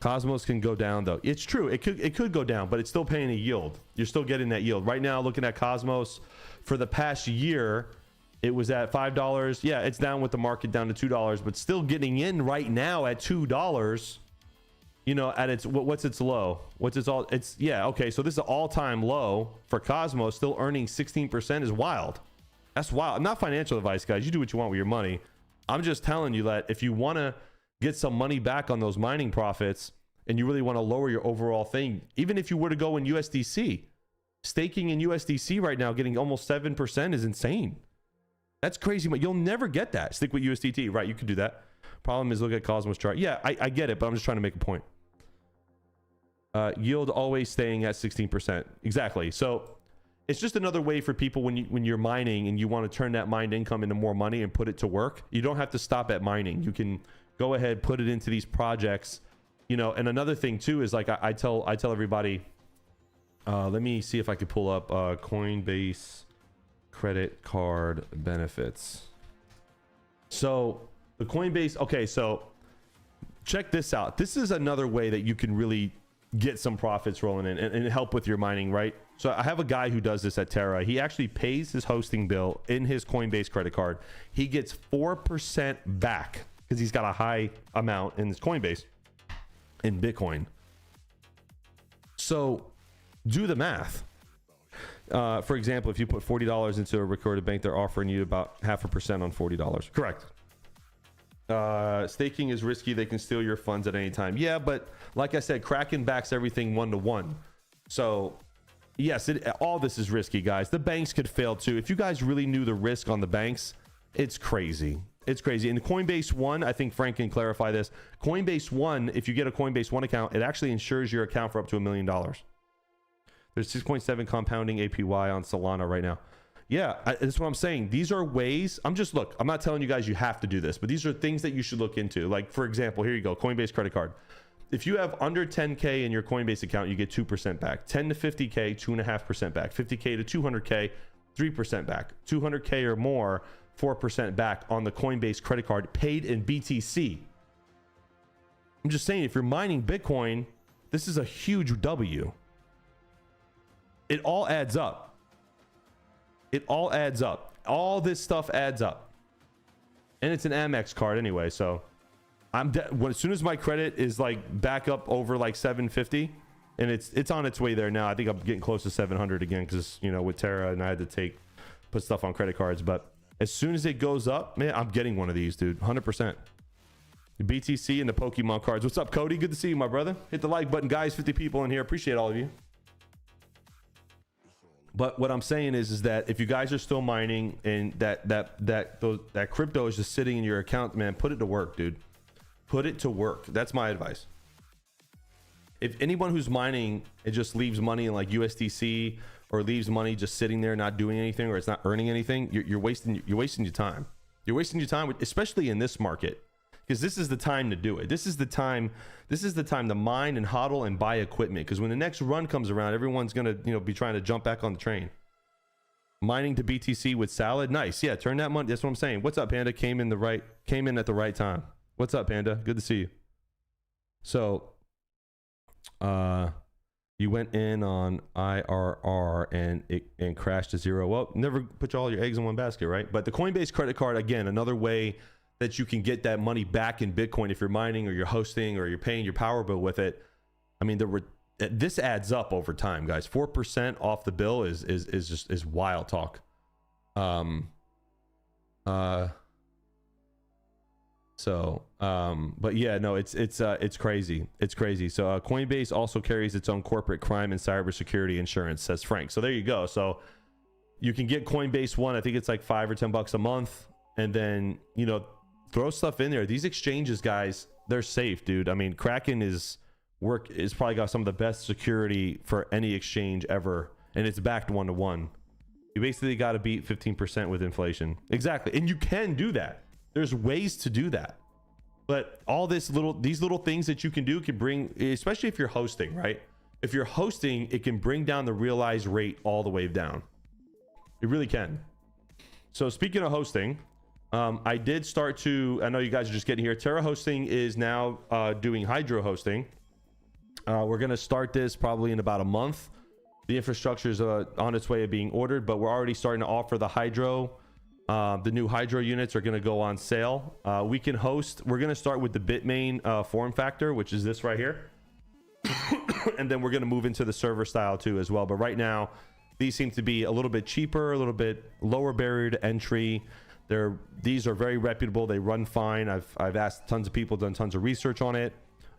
Cosmos can go down though. It's true. It could go down, but it's still paying a yield. You're still getting that yield. Right now, looking at Cosmos for the past year, it was at $5. Yeah, it's down with the market down to $2, but still getting in right now at $2. You know, at its what's its low? Yeah, okay. So this is an all-time low for Cosmos, still earning 16% is wild. That's wild. I'm not financial advice, guys. You do what you want with your money. I'm just telling you that if you want to get some money back on those mining profits and you really want to lower your overall thing, even if you were to go in USDC, staking in USDC right now, getting almost 7% is insane. That's crazy, but you'll never get that. Stick with USDT, right? You can do that. Problem is, look at Cosmos chart. Yeah, I get it, but I'm just trying to make a point. Yield always staying at 16%. Exactly. So it's just another way for people when you're mining and you want to turn that mined income into more money and put it to work. You don't have to stop at mining. You can go ahead, put it into these projects, you know. And another thing too is like I tell everybody, let me see if I could pull up Coinbase credit card benefits. So the Coinbase, okay, so check this out. This is another way that you can really get some profits rolling in and help with your mining, right? So I have a guy who does this at Terra. He actually pays his hosting bill in his Coinbase credit card. He gets 4% back because he's got a high amount in his Coinbase in Bitcoin. So do the math. For example, if you put $40 into a recorded bank, they're offering you about 0.5% on $40. Correct. Staking is risky. They can steal your funds at any time. Yeah, but like I said, Kraken backs everything 1-to-1. So yes, all this is risky, guys. The banks could fail too. If you guys really knew the risk on the banks, it's crazy. It's crazy. In Coinbase One, I think Frank can clarify this. Coinbase One, if you get a Coinbase One account, it actually insures your account for up to $1 million. There's 6.7 compounding APY on Solana right now. Yeah, that's what I'm saying. These are ways. I'm not telling you guys you have to do this, but these are things that you should look into. Like, for example, here you go, Coinbase credit card. If you have under 10K in your Coinbase account, you get 2% back. 10 to 50K, 2.5% back. 50K to 200K, 3% back. 200K or more, 4% back on the Coinbase credit card paid in BTC. I'm just saying, if you're mining Bitcoin, this is a huge W. It all adds up. It all adds up. All this stuff adds up. And it's an Amex card anyway, so as soon as my credit is like back up over like 750, and it's on its way there now. I think I'm getting close to 700 again because, you know, with Terra, and I had to put stuff on credit cards. But as soon as it goes up, man, I'm getting one of these, dude. 100%. The BTC and the Pokemon cards. What's up, Cody? Good to see you, my brother. Hit the like button, guys. 50 people in here. Appreciate all of you. But what I'm saying is that if you guys are still mining and that crypto is just sitting in your account, man, put it to work, dude. Put it to work. That's my advice. If anyone who's mining, it just leaves money in like USDC or leaves money just sitting there not doing anything, or it's not earning anything, you're wasting your time. You're wasting your time, especially in this market, because this is the time to do it. This is the time to mine and hodl and buy equipment, because when the next run comes around, everyone's gonna, you know, be trying to jump back on the train. Mining to BTC with Salad, nice. Yeah, turn that money. That's what I'm saying. What's up, Panda? Came in at the right time. What's up, Panda? Good to see you. So, you went in on IRR and crashed to zero. Well, never put all your eggs in one basket, right? But the Coinbase credit card, again, another way that you can get that money back in Bitcoin if you're mining or you're hosting or you're paying your power bill with it. I mean, this adds up over time, guys. 4% off the bill is just wild talk. But yeah, no, it's crazy. It's crazy. So Coinbase also carries its own corporate crime and cybersecurity insurance, says Frank. So there you go. So you can get Coinbase One. I think it's like $5 or $10 a month, and then, you know, throw stuff in there. These exchanges, guys, they're safe, dude. I mean, Kraken is probably got some of the best security for any exchange ever, and it's backed 1-to-1. You basically got to beat 15% with inflation. Exactly, and you can do that. There's ways to do that, but all these little things that you can do can bring, especially if you're hosting, right? If you're hosting, it can bring down the realized rate all the way down. It really can. So speaking of hosting, I did start to, I know you guys are just getting here. Terra Hosting is now doing Hydro hosting. We're going to start this probably in about a month. The infrastructure is on its way of being ordered, but we're already starting to offer the hydro. The new hydro units are going to go on sale. We can host. We're going to start with the Bitmain form factor, which is this right here. And then we're going to move into the server style too as well. But right now, these seem to be a little bit cheaper, a little bit lower barrier to entry. These are very reputable. They run fine. I've asked tons of people, done tons of research on it.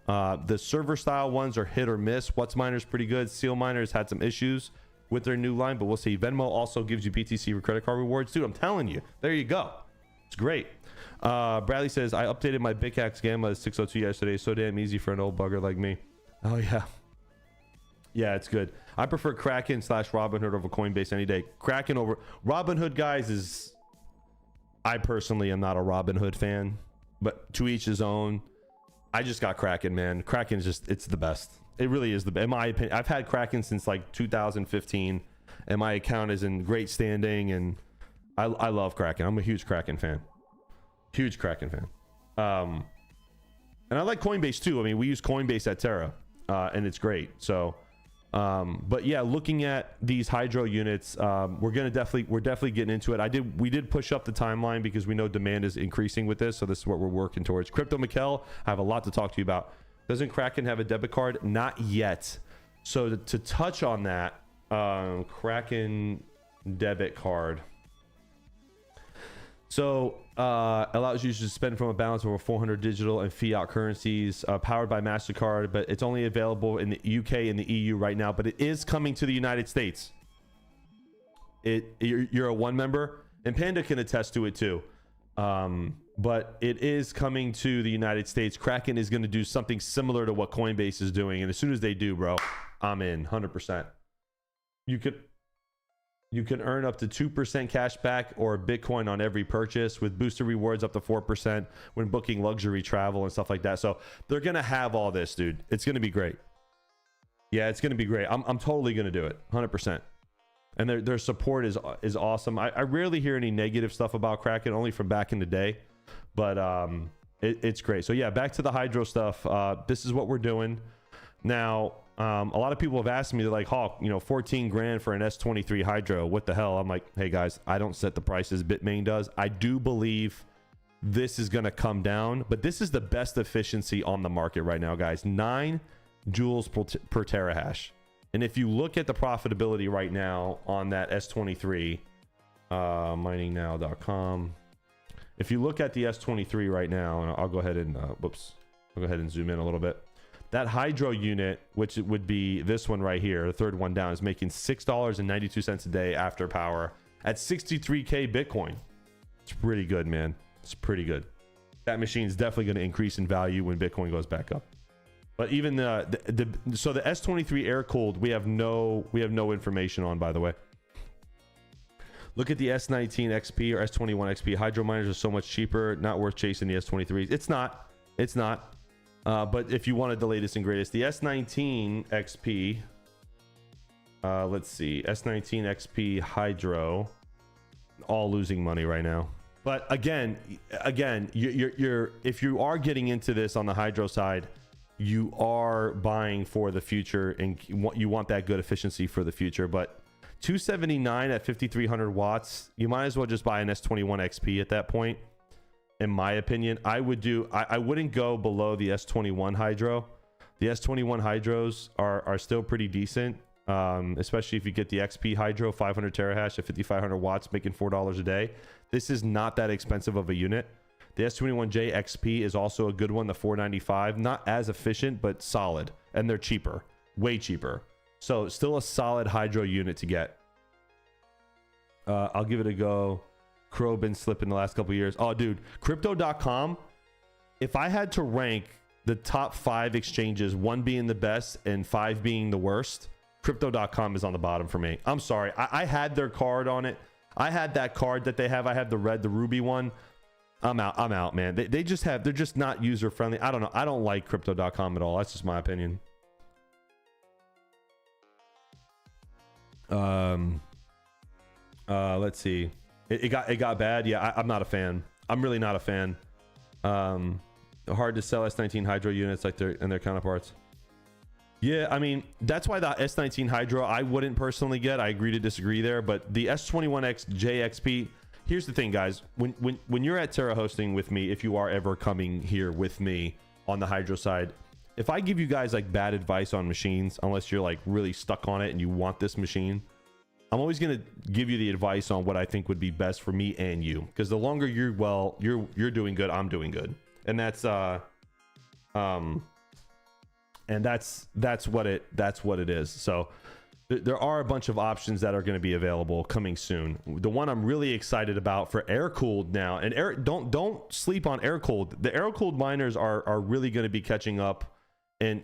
The server style ones are hit or miss. What's Miner's pretty good. Seal Miner's had some issues with their new line, but we'll see. Venmo also gives you BTC for credit card rewards. Dude, I'm telling you, there you go. It's great. Bradley says, I updated my Bicax Gamma to 602 yesterday. So damn easy for an old bugger like me. Oh yeah. Yeah, it's good. I prefer Kraken / Robinhood over Coinbase any day. Kraken over Robinhood, guys, is... I personally am not a Robinhood fan, but to each his own. I just got Kraken, man. Kraken is just, it's the best. It really is the best. In my opinion, I've had Kraken since like 2015, and my account is in great standing, and I love Kraken. I'm a huge Kraken fan. Huge Kraken fan. And I like Coinbase too. I mean, we use Coinbase at Terra, and it's great. So, but yeah, looking at these hydro units, we're definitely getting into it. We did push up the timeline because we know demand is increasing with this. So this is what we're working towards. Crypto Mikkel, I have a lot to talk to you about. Doesn't Kraken have a debit card? Not yet. So to touch on that, Kraken debit card. So allows you to spend from a balance of over 400 digital and fiat currencies, powered by MasterCard, but it's only available in the UK and the EU right now, but it is coming to the United States. You're a one member, and Panda can attest to it too. But it is coming to the United States. Kraken is going to do something similar to what Coinbase is doing, and as soon as they do, bro, I'm in 100%. You can earn up to 2% cash back or Bitcoin on every purchase, with booster rewards up to 4% when booking luxury travel and stuff like that. So they're going to have all this, dude. It's going to be great. Yeah, it's going to be great. I'm totally going to do it 100%. And their support is awesome. I rarely hear any negative stuff about Kraken, only from back in the day, but it's great. So yeah, back to the hydro stuff. This is what we're doing now. A lot of people have asked me, they're like, Hawk, 14 grand for an S23 hydro, what the hell? I'm like, hey guys, I don't set the prices, Bitmain does. I do believe this is going to come down, but this is the best efficiency on the market right now, guys. 9 joules per terahash. And if you look at the profitability right now on that S23, miningnow.com, if you look at the S23 right now, and I'll go ahead and I'll go ahead and zoom in a little bit. That hydro unit, which would be this one right here, the third one down, is making $6.92 a day after power at 63K Bitcoin. It's pretty good, man. It's pretty good. That machine is definitely going to increase in value when Bitcoin goes back up. But even so the S23 air cooled, we have no information on, by the way. Look at the S19 XP or S21 XP. Hydro miners are so much cheaper. Not worth chasing the S23s. It's not. But if you wanted the latest and greatest, the S19 XP, let's see, S19 XP Hydro, all losing money right now. But again, you're if you are getting into this on the hydro side, you are buying for the future, and you want that good efficiency for the future. But 279 at 5,300 watts, you might as well just buy an S21 XP at that point. In my opinion, I wouldn't go below the S21 hydro. The S21 hydros are still pretty decent, especially if you get the XP hydro, 500 terahash at 5,500 watts, making $4 a day. This is not that expensive of a unit. The S21J XP is also a good one, the 495, not as efficient, but solid, and they're cheaper, way cheaper. So still a solid hydro unit to get. I'll give it a go. Crow been slipping the last couple of years. Oh, dude, crypto.com. If I had to rank the top 5 exchanges, 1 being the best and 5 being the worst, crypto.com is on the bottom for me. I'm sorry. I had their card on it. I had that card that they have. I have the ruby one. I'm out, man. They're just not user friendly. I don't know. I don't like crypto.com at all. That's just my opinion. Let's see. It got bad. Yeah, I'm not a fan. I'm really not a fan. Hard to sell S19 hydro units like their counterparts. Yeah, I mean, that's why the S19 Hydro I wouldn't personally get. I agree to disagree there, but the S21X JXP, here's the thing, guys. When you're at Terra Hosting with me, if you are ever coming here with me on the Hydro side, if I give you guys like bad advice on machines, unless you're like really stuck on it and you want this machine, I'm always going to give you the advice on what I think would be best for me and you, because the longer you're doing good, I'm doing good. And that's that's what it is. So there are a bunch of options that are going to be available coming soon. The one I'm really excited about for air cooled now, and don't sleep on air cooled. The air cooled miners are really going to be catching up in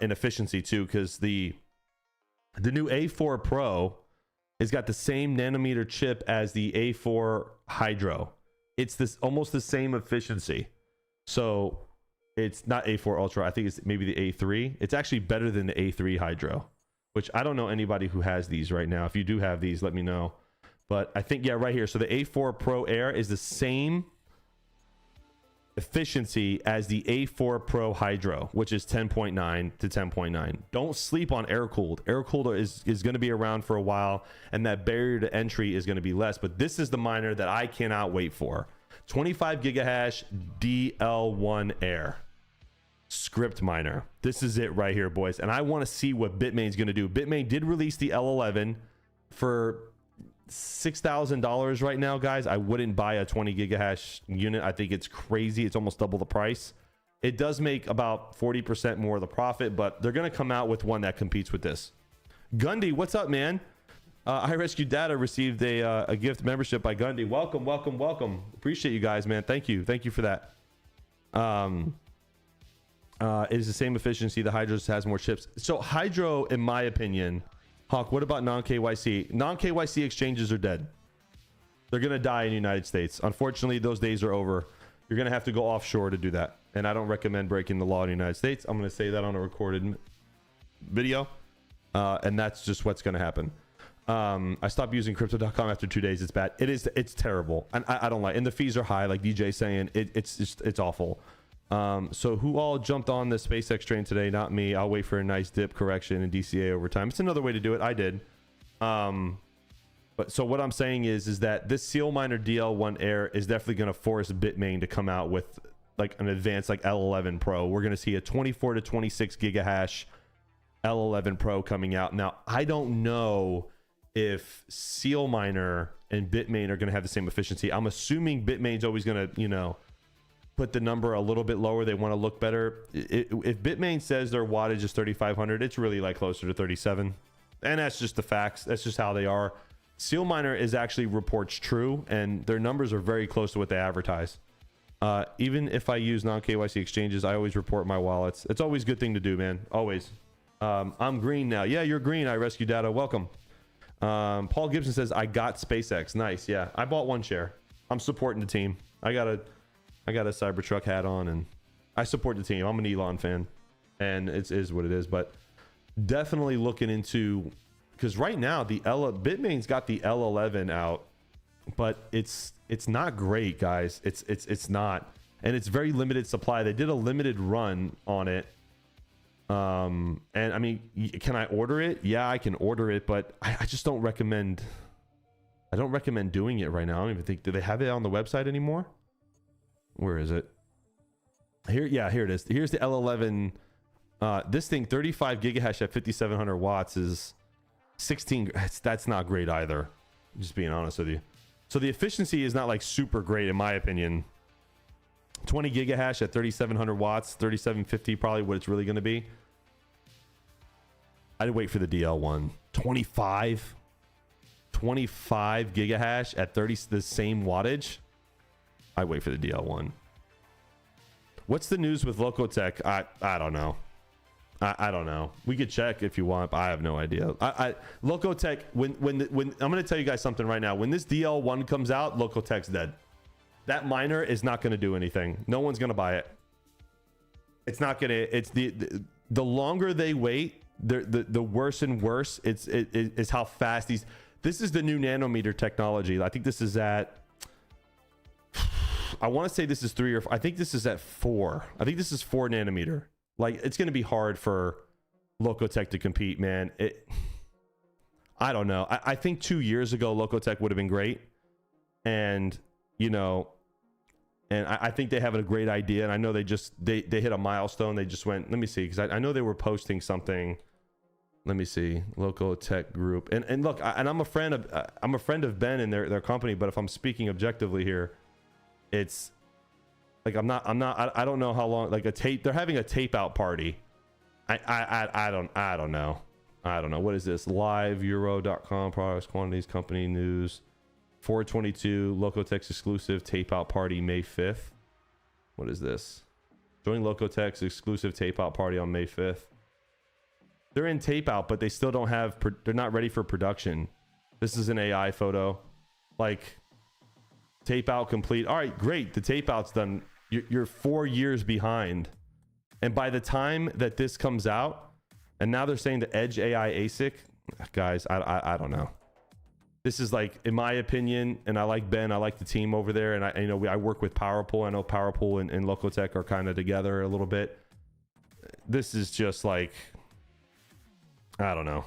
efficiency too, because the new A4 Pro has got the same nanometer chip as the A4 Hydro. It's this almost the same efficiency. So it's not A4 Ultra. I think it's maybe the A3. It's actually better than the A3 Hydro, which I don't know anybody who has these right now. If you do have these, let me know. But I think, yeah, right here. So the A4 Pro Air is the same efficiency as the A4 Pro Hydro, which is 10.9 to 10.9. Don't sleep on air cooled. Air cooled is going to be around for a while, and that barrier to entry is going to be less. But this is the miner that I cannot wait for. 25 gigahash DL1 Air script miner. This is it right here, boys. And I want to see what Bitmain's going to do. Bitmain did release the L11 for $6,000 right now, guys. I wouldn't buy a 20 gigahash unit. I think it's crazy. It's almost double the price. It does make about 40% more of the profit, but they're going to come out with one that competes with this. Gundy, what's up, man? I Rescue Data received a gift membership by Gundy. Welcome, welcome, welcome. Appreciate you guys, man. Thank you for that. It is the same efficiency. The Hydro has more chips. So Hydro, in my opinion, Hawk, what about non-KYC? Non-KYC exchanges are dead. They're going to die in the United States. Unfortunately, those days are over. You're going to have to go offshore to do that. And I don't recommend breaking the law in the United States. I'm going to say that on a recorded video. And that's just what's going to happen. I stopped using crypto.com after 2 days. It's bad. It's terrible. And I don't like it. And the fees are high, like DJ saying. It's awful. So who all jumped on the SpaceX train today? Not me. I'll wait for a nice dip correction in DCA over time. It's another way to do it. I did. But so what I'm saying is that this Seal Miner DL1 Air is definitely going to force Bitmain to come out with like an advanced like L11 Pro. We're going to see a 24 to 26 gigahash L11 Pro coming out. Now, I don't know if Seal Miner and Bitmain are going to have the same efficiency. I'm assuming Bitmain's always going to, put the number a little bit lower. They want to look better. If Bitmain says their wattage is 3,500, it's really like closer to 37. And that's just the facts. That's just how they are. Seal Miner is actually reports true, and their numbers are very close to what they advertise. Even if I use non-KYC exchanges, I always report my wallets. It's always a good thing to do, man. Always. I'm green now. Yeah, you're green. I Rescue Data. Welcome. Paul Gibson says, I got SpaceX. Nice. Yeah, I bought one share. I'm supporting the team. I got a Cybertruck hat on, and I support the team. I'm an Elon fan, and it is what it is. But definitely looking into, because right now Bitmain's got the L11 out, but it's not great, guys. It's not, and it's very limited supply. They did a limited run on it. And I mean, can I order it? Yeah, I can order it, but I just don't recommend. I don't recommend doing it right now. I don't even think, do they have it on the website anymore? Where is it? Here, yeah, here it is. Here's the L11. This thing, 35 gigahash at 5,700 watts is 16. That's not great either. Just being honest with you. So the efficiency is not like super great in my opinion. 20 gigahash at 3,700 watts, 3,750 probably what it's really going to be. I'd wait for the DL1. 25 gigahash at 30, the same wattage. I wait for the DL1. What's the news with Locotech? I don't know. I don't know. We could check if you want, but I have no idea. Locotech, when I'm going to tell you guys something right now. When this DL1 comes out, Locotech's dead. That miner is not going to do anything. No one's going to buy it. It's not going to. It's the longer they wait, the worse and worse. It's how fast these. This is the new nanometer technology. I think this is at. I want to say this is 3 or 4. I think this is at 4. I think this is 4 nanometer. Like, it's going to be hard for Locotech to compete, man. I don't know. I think 2 years ago, Locotech would have been great. And, you know, and I think they have a great idea. And I know they hit a milestone. They just went, let me see, because I know they were posting something. Let me see, Locotech Group. And look, I'm a friend of Ben and their company. But if I'm speaking objectively here, it's like I don't know how long, like they're having a tape out party. I don't know. What is this? Liveeuro.com, products, quantities, company news. 422 Locotech's exclusive tape out party May 5th. What is this? Join Locotech's exclusive tape out party on May 5th. They're in tape out, but they still don't have, they're not ready for production. This is an AI photo. Like, tape out complete. All right, great. The tape out's done. You're 4 years behind. And by the time that this comes out, and now they're saying the Edge AI ASIC, guys, I don't know. This is like, in my opinion, and I like Ben, I like the team over there, and I work with PowerPool. I know PowerPool and Locotech are kind of together a little bit. This is just like, I don't know.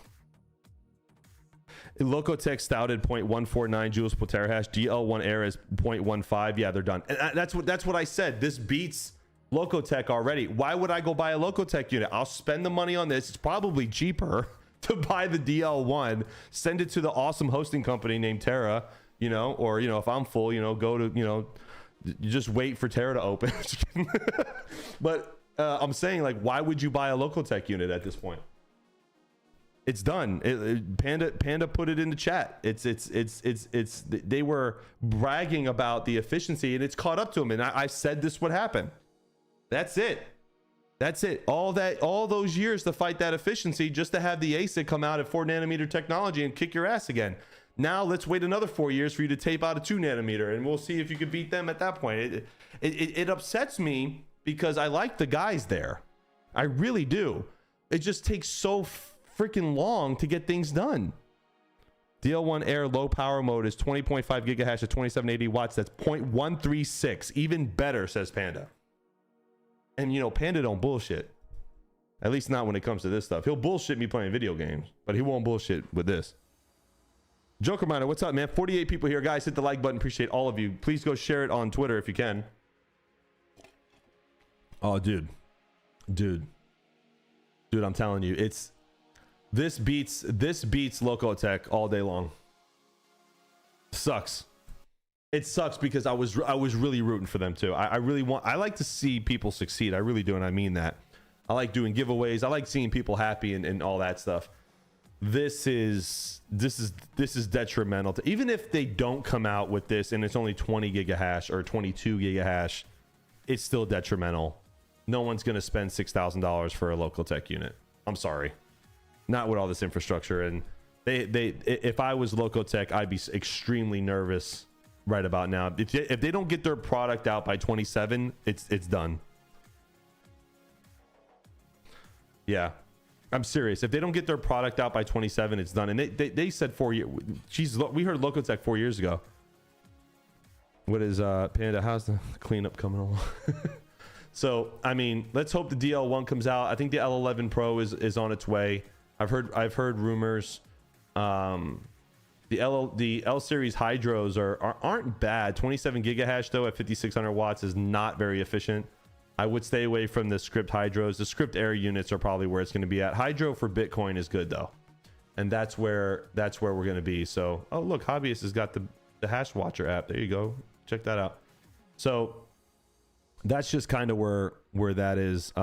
Locotech stouted 0.149 joules per terahash. DL1 Air is 0.15. Yeah, they're done. And that's what I said. This beats Locotech already. Why would I go buy a Locotech unit? I'll spend the money on this. It's probably cheaper to buy the DL1, send it to the awesome hosting company named Terra, you know, or, you know, if I'm full, you know, go to, you know, you just wait for Terra to open. But I'm saying, like, why would you buy a Locotech unit at this point? It's done. Panda put it in the chat. It's they were bragging about the efficiency, and it's caught up to them. And I said this would happen. That's it. That's it. All those years to fight that efficiency just to have the ASIC come out at 4 nanometer technology and kick your ass again. Now let's wait another 4 years for you to tape out a 2 nanometer, and we'll see if you can beat them at that point. It upsets me because I like the guys there. I really do. It just takes so freaking long to get things done. DL1 Air low power mode is 20.5 gigahash at 2780 watts. That's 0.136. Even better, says Panda. And, you know, Panda don't bullshit. At least not when it comes to this stuff. He'll bullshit me playing video games, but he won't bullshit with this. Joker Miner, what's up, man? 48 people here. Guys, hit the like button. Appreciate all of you. Please go share it on Twitter if you can. Oh, dude, I'm telling you, this beats Locotech all day long. Sucks. It sucks because I was really rooting for them too. I like to see people succeed. I really do, and I mean that. I like doing giveaways. I like seeing people happy and all that stuff. This is detrimental to, even if they don't come out with this and it's only 20 gigahash or 22 gigahash, it's still detrimental. No one's going to spend $6,000 for a Locotech unit. I'm sorry. Not with all this infrastructure. And if I was Locotech, I'd be extremely nervous right about now. If they don't get their product out by 27, it's done. Yeah, I'm serious. If they don't get their product out by 27, it's done. And they said 4 years. We heard Locotech 4 years ago. What is Panda? How's the cleanup coming along? So I mean, let's hope the DL1 comes out. I think the L11 Pro is on its way. I've heard rumors. The L series hydros aren't bad. 27 gigahash though at 5600 watts is not very efficient. I would stay away from the script hydros. The script air units are probably where it's going to be at. Hydro for Bitcoin is good though, and that's where we're going to be. So, oh look, Hobbyist has got the Hash Watcher app. There you go. Check that out. So that's just kind of where that is.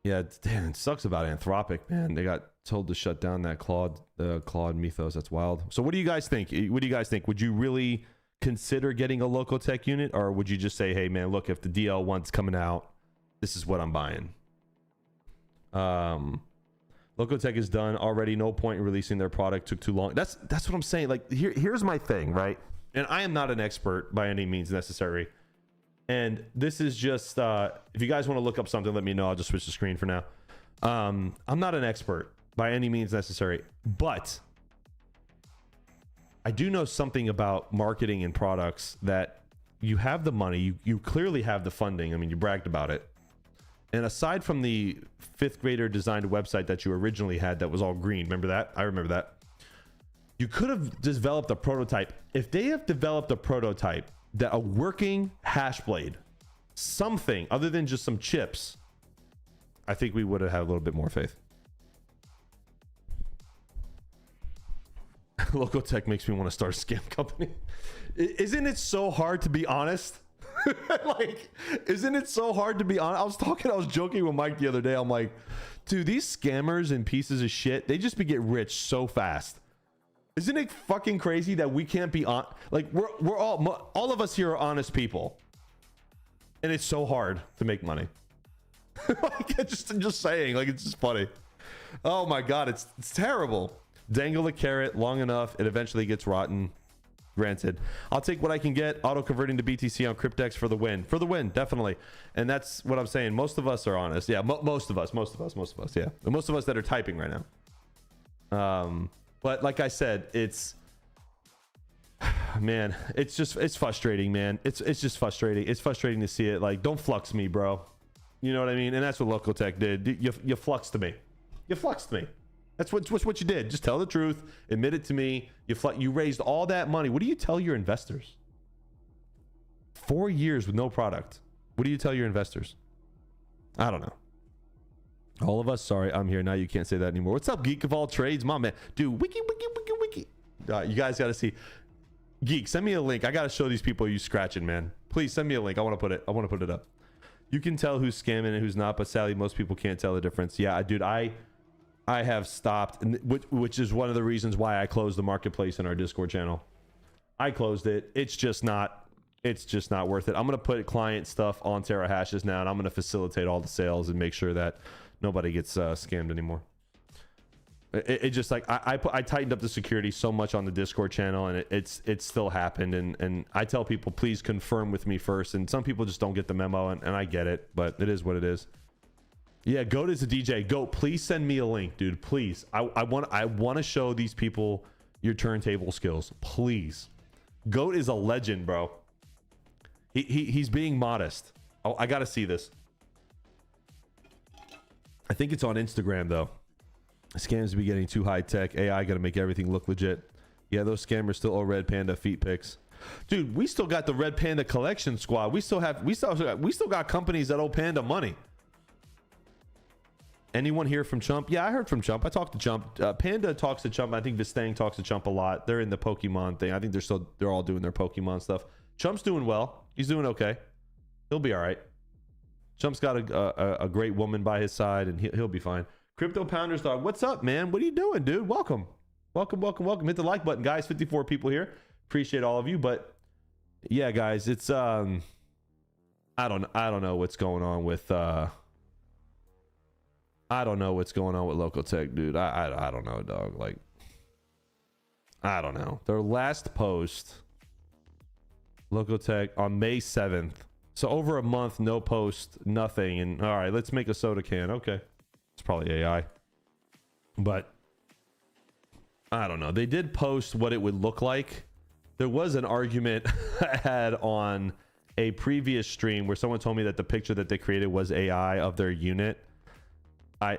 Yeah, damn, it sucks about Anthropic, man. They got told to shut down that Claude Mythos. That's wild. So what do you guys think? Would you really consider getting a Locotech unit, or would you just say, hey man, look, if the DL1's coming out, this is what I'm buying? Locotech is done already. No point in releasing their product. Took too long. That's what I'm saying. Like here's my thing, right? And I am not an expert by any means necessary. And this is just, if you guys want to look up something, let me know. I'll just switch the screen for now. I'm not an expert by any means necessary, but I do know something about marketing and products that you have the money. You clearly have the funding. I mean, you bragged about it. And aside from the 5th grader designed website that you originally had that was all green, remember that? I remember that. You could have developed a prototype. If they have developed a prototype that a working Hashblade, something other than just some chips, I think we would have had a little bit more faith. Local tech makes me want to start a scam company. Isn't it so hard to be honest? Like, isn't it so hard to be honest? I was joking with Mike the other day. I'm like, dude, these scammers and pieces of shit, they just get rich so fast. Isn't it fucking crazy that we can't be on? Like, we're all of us here are honest people, and it's so hard to make money. Like, I'm just saying, like, it's just funny. Oh my god, it's terrible. Dangle a carrot long enough, it eventually gets rotten. Granted, I'll take what I can get. Auto converting to BTC on Cryptex for the win. For the win, definitely. And that's what I'm saying. Most of us are honest. Yeah, most of us. Yeah, most of us that are typing right now. But like I said, it's man, it's frustrating, man. It's just frustrating. It's frustrating to see it. Like, don't flux me, bro. You know what I mean? And that's what Local Tech did. You fluxed me. You fluxed me. That's what you did. Just tell the truth. Admit it to me. You raised all that money. What do you tell your investors? 4 years with no product. What do you tell your investors? I don't know. All of us, sorry, I'm here now. You can't say that anymore. What's up, Geek of all trades? My man. Dude, wiki. You guys got to see. Geek, send me a link. I got to show these people you scratching, man. Please send me a link. I want to put it up. You can tell who's scamming and who's not, but sadly, most people can't tell the difference. Yeah, dude, I have stopped, which is one of the reasons why I closed the marketplace in our Discord channel. I closed it. It's just not worth it. I'm going to put client stuff on Terra hashes now, and I'm going to facilitate all the sales and make sure that nobody gets scammed anymore. It just like I tightened up the security so much on the Discord channel, and it still happened. And I tell people, please confirm with me first. And some people just don't get the memo, and I get it, but it is what it is. Yeah, Goat is a DJ. Goat, please send me a link, dude. Please. I want to show these people your turntable skills. Please. Goat is a legend, bro. He's being modest. Oh, I gotta see this. I think it's on Instagram though. Scams be getting too high tech. AI gotta make everything look legit. Yeah, those scammers still owe Red Panda feet pics. Dude, we still got the Red Panda collection squad. We still got companies that owe Panda money. Anyone here from Chump? Yeah, I heard from Chump. I talked to Chump. Panda talks to Chump. I think Vistang talks to Chump a lot. They're in the Pokemon thing. I think they're all doing their Pokemon stuff. Chump's doing well. He's doing okay. He'll be all right. Chump's got a great woman by his side, and he'll be fine. Crypto Pounders Dog, what's up, man? What are you doing, dude? Welcome. Hit the like button, guys. 54 people here. Appreciate all of you. But yeah, guys, it's I don't know what's going on with I don't know what's going on with Local Tech, dude. I don't know, dog. Like, I don't know. Their last post, Local Tech, on May 7th. So over a month, no post, nothing. And all right, let's make a soda can. Okay. It's probably AI. But I don't know. They did post what it would look like. There was an argument I had on a previous stream where someone told me that the picture that they created was AI of their unit. I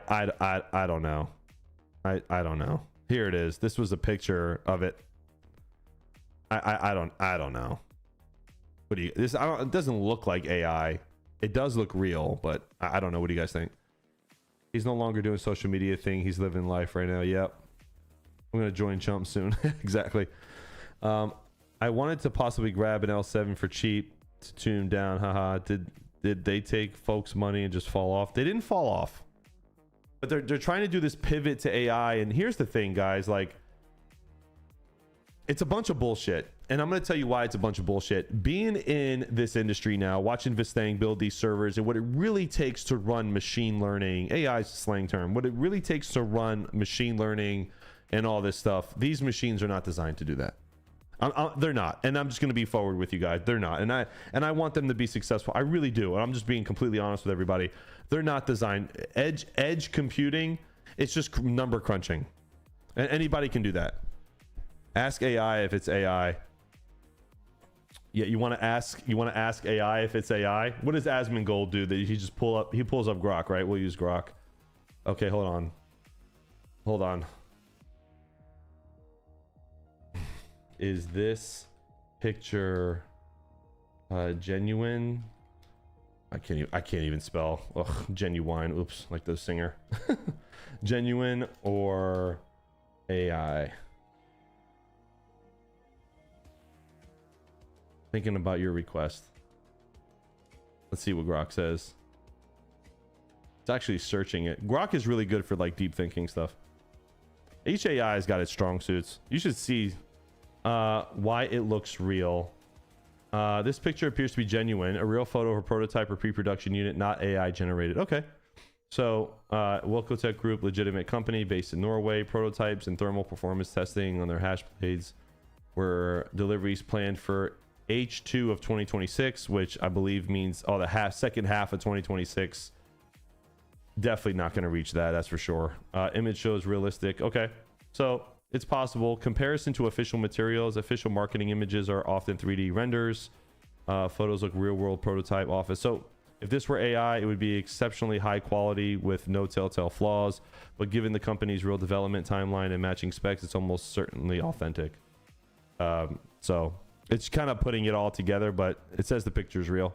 don't know. I don't know. Here it is. This was a picture of it. I don't know. What do you? It doesn't look like AI. It does look real, but I don't know. What do you guys think? He's no longer doing social media thing. He's living life right now. Yep. I'm gonna join Chump soon. Exactly. I wanted to possibly grab an L7 for cheap to tune down. Haha. Did they take folks' money and just fall off? They didn't fall off. But they're trying to do this pivot to AI, and here's the thing, guys. Like, it's a bunch of bullshit, and I'm going to tell you why it's a bunch of bullshit. Being in this industry now, watching Vistang build these servers, and what it really takes to run machine learning, AI is a slang term, what it really takes to run machine learning and all this stuff, these machines are not designed to do that. They're not, and I'm just going to be forward with you guys. They're not, and I want them to be successful. I really do, and I'm just being completely honest with everybody. They're not designed. Edge computing, it's just number crunching, and anybody can do that. Ask AI if it's AI. Yeah, you want to ask AI if it's AI. What does Asmongold do? That he just pulls up Grok, right? We'll use Grok. Okay, hold on. Is this picture genuine? I can't even spell. Ugh, genuine. Oops, like the singer. Genuine or AI? Thinking about your request. Let's see what Grok says. It's actually searching it. Grok is really good for like deep thinking stuff. Each AI has got its strong suits. You should see why it looks real. This picture appears to be genuine, a real photo of a prototype or pre-production unit, not AI generated. Okay. So Wilcotech Group, legitimate company based in Norway. Prototypes and thermal performance testing on their hash blades were deliveries planned for H2 of 2026, which I believe means the second half of 2026. Definitely not going to reach that, that's for sure. Image shows realistic. Okay, so it's possible. Comparison to official materials. Official marketing images are often 3D renders. Photos look real world prototype office. So if this were AI, it would be exceptionally high quality with no telltale flaws. But given the company's real development timeline and matching specs, it's almost certainly authentic. So it's kind of putting it all together, but it says the picture is real.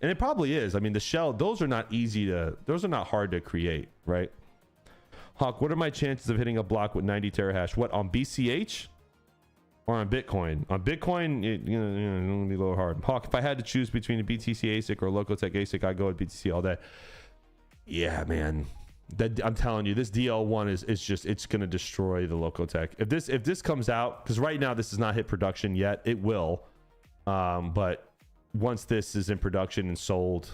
And it probably is. I mean, the shell, those are not hard to create, right? Hawk, what are my chances of hitting a block with 90 terahash? What, on BCH or on Bitcoin? On Bitcoin, it's gonna be a little hard. Hawk, if I had to choose between a BTC ASIC or a Locotech ASIC, I'd go with BTC all day. Yeah, man. I'm telling you, this DL1 it's gonna destroy the Locotech. If this comes out, because right now this has not hit production yet, it will. But once this is in production and sold,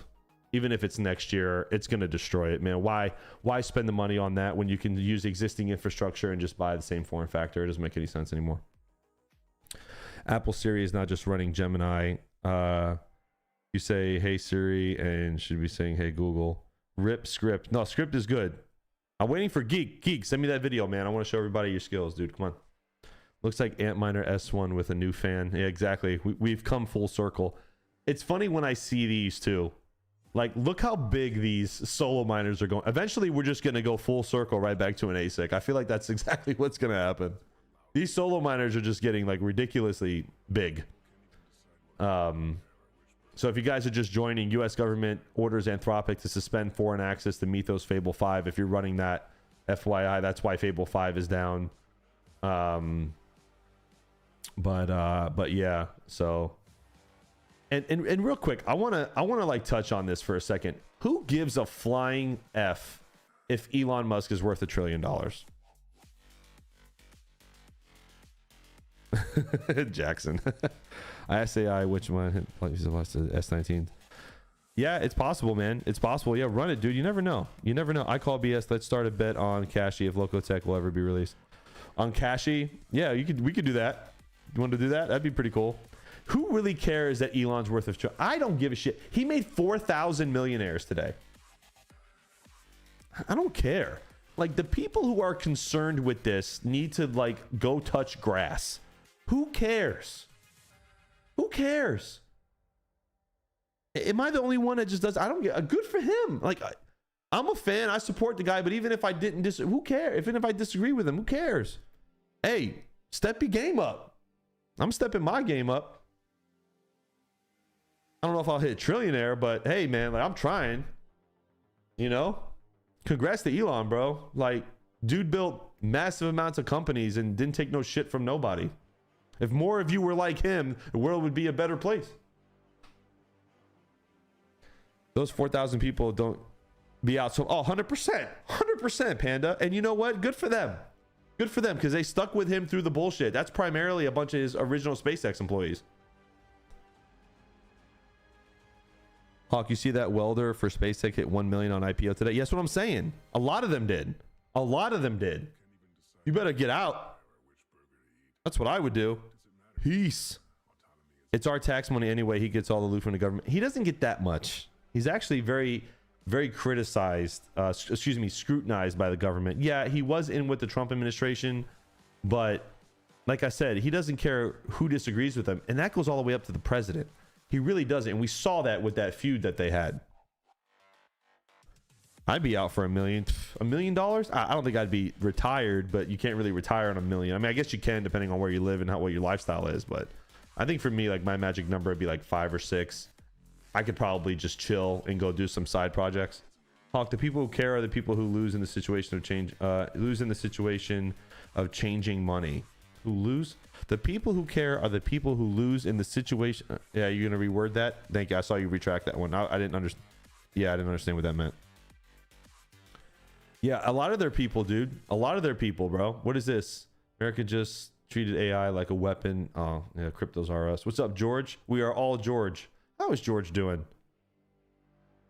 even if it's next year, it's going to destroy it, man. Why spend the money on that when you can use existing infrastructure and just buy the same form factor? It doesn't make any sense anymore. Apple Siri is not just running Gemini. You say, hey Siri, and should be saying, hey Google. Rip script. No, script is good. I'm waiting for Geek, send me that video, man. I want to show everybody your skills, dude. Come on. Looks like Antminer S1 with a new fan. Yeah, exactly. We've come full circle. It's funny when I see these too. Like, look how big these solo miners are going. Eventually, we're just going to go full circle right back to an ASIC. I feel like that's exactly what's going to happen. These solo miners are just getting like ridiculously big. So if you guys are just joining, U.S. government orders Anthropic to suspend foreign access to Mythos Fable 5. If you're running that, FYI, that's why Fable 5 is down. But yeah, so... And real quick, I wanna like touch on this for a second. Who gives a flying F if Elon Musk is worth $1 trillion? Jackson. I asked AI which one plays the S19. Yeah, it's possible, man. It's possible. Yeah, run it, dude. You never know. I call BS. Let's start a bet on Cashy if Locotech will ever be released. On Cashy, yeah, we could do that. You want to do that? That'd be pretty cool. Who really cares that Elon's worth of... I don't give a shit. He made 4,000 millionaires today. I don't care. Like, the people who are concerned with this need to, like, go touch grass. Who cares? Who cares? Am I the only one that just does... I don't get... Good for him. Like, I'm a fan. I support the guy. But even if I didn't... Who cares? Even if I disagree with him, who cares? Hey, step your game up. I'm stepping my game up. I don't know if I'll hit trillionaire, but hey, man, like, I'm trying. You know? Congrats to Elon, bro. Like, dude built massive amounts of companies and didn't take no shit from nobody. If more of you were like him, the world would be a better place. Those 4,000 people don't be out. So, 100%. 100%, Panda. And you know what? Good for them. Good for them, because they stuck with him through the bullshit. That's primarily a bunch of his original SpaceX employees. Hawk, you see that welder for SpaceX hit 1 million on IPO today? Yes, what I'm saying. A lot of them did. A lot of them did. You better get out. That's what I would do. Peace. It's our tax money anyway. He gets all the loot from the government. He doesn't get that much. He's actually very, very criticized, scrutinized by the government. Yeah, he was in with the Trump administration, but like I said, he doesn't care who disagrees with him, and that goes all the way up to the president. He really doesn't, and we saw that with that feud that they had. I'd be out for $1 million. $1 million? I don't think I'd be retired, but you can't really retire on $1 million. I mean, I guess you can depending on where you live and what your lifestyle is, but I think for me, like my magic number would be like 5 or 6. I could probably just chill and go do some side projects. Hawk, the people who care are the people who lose in the situation of changing money. Who lose? The people who care are the people who lose in the situation. Yeah, you're gonna reword that? Thank you. I saw you retract that one. I didn't understand. Yeah, I didn't understand what that meant. Yeah, a lot of their people, dude. A lot of their people, bro. What is this? America just treated AI like a weapon. Oh, yeah, cryptos are us. What's up, George? We are all George. How is George doing?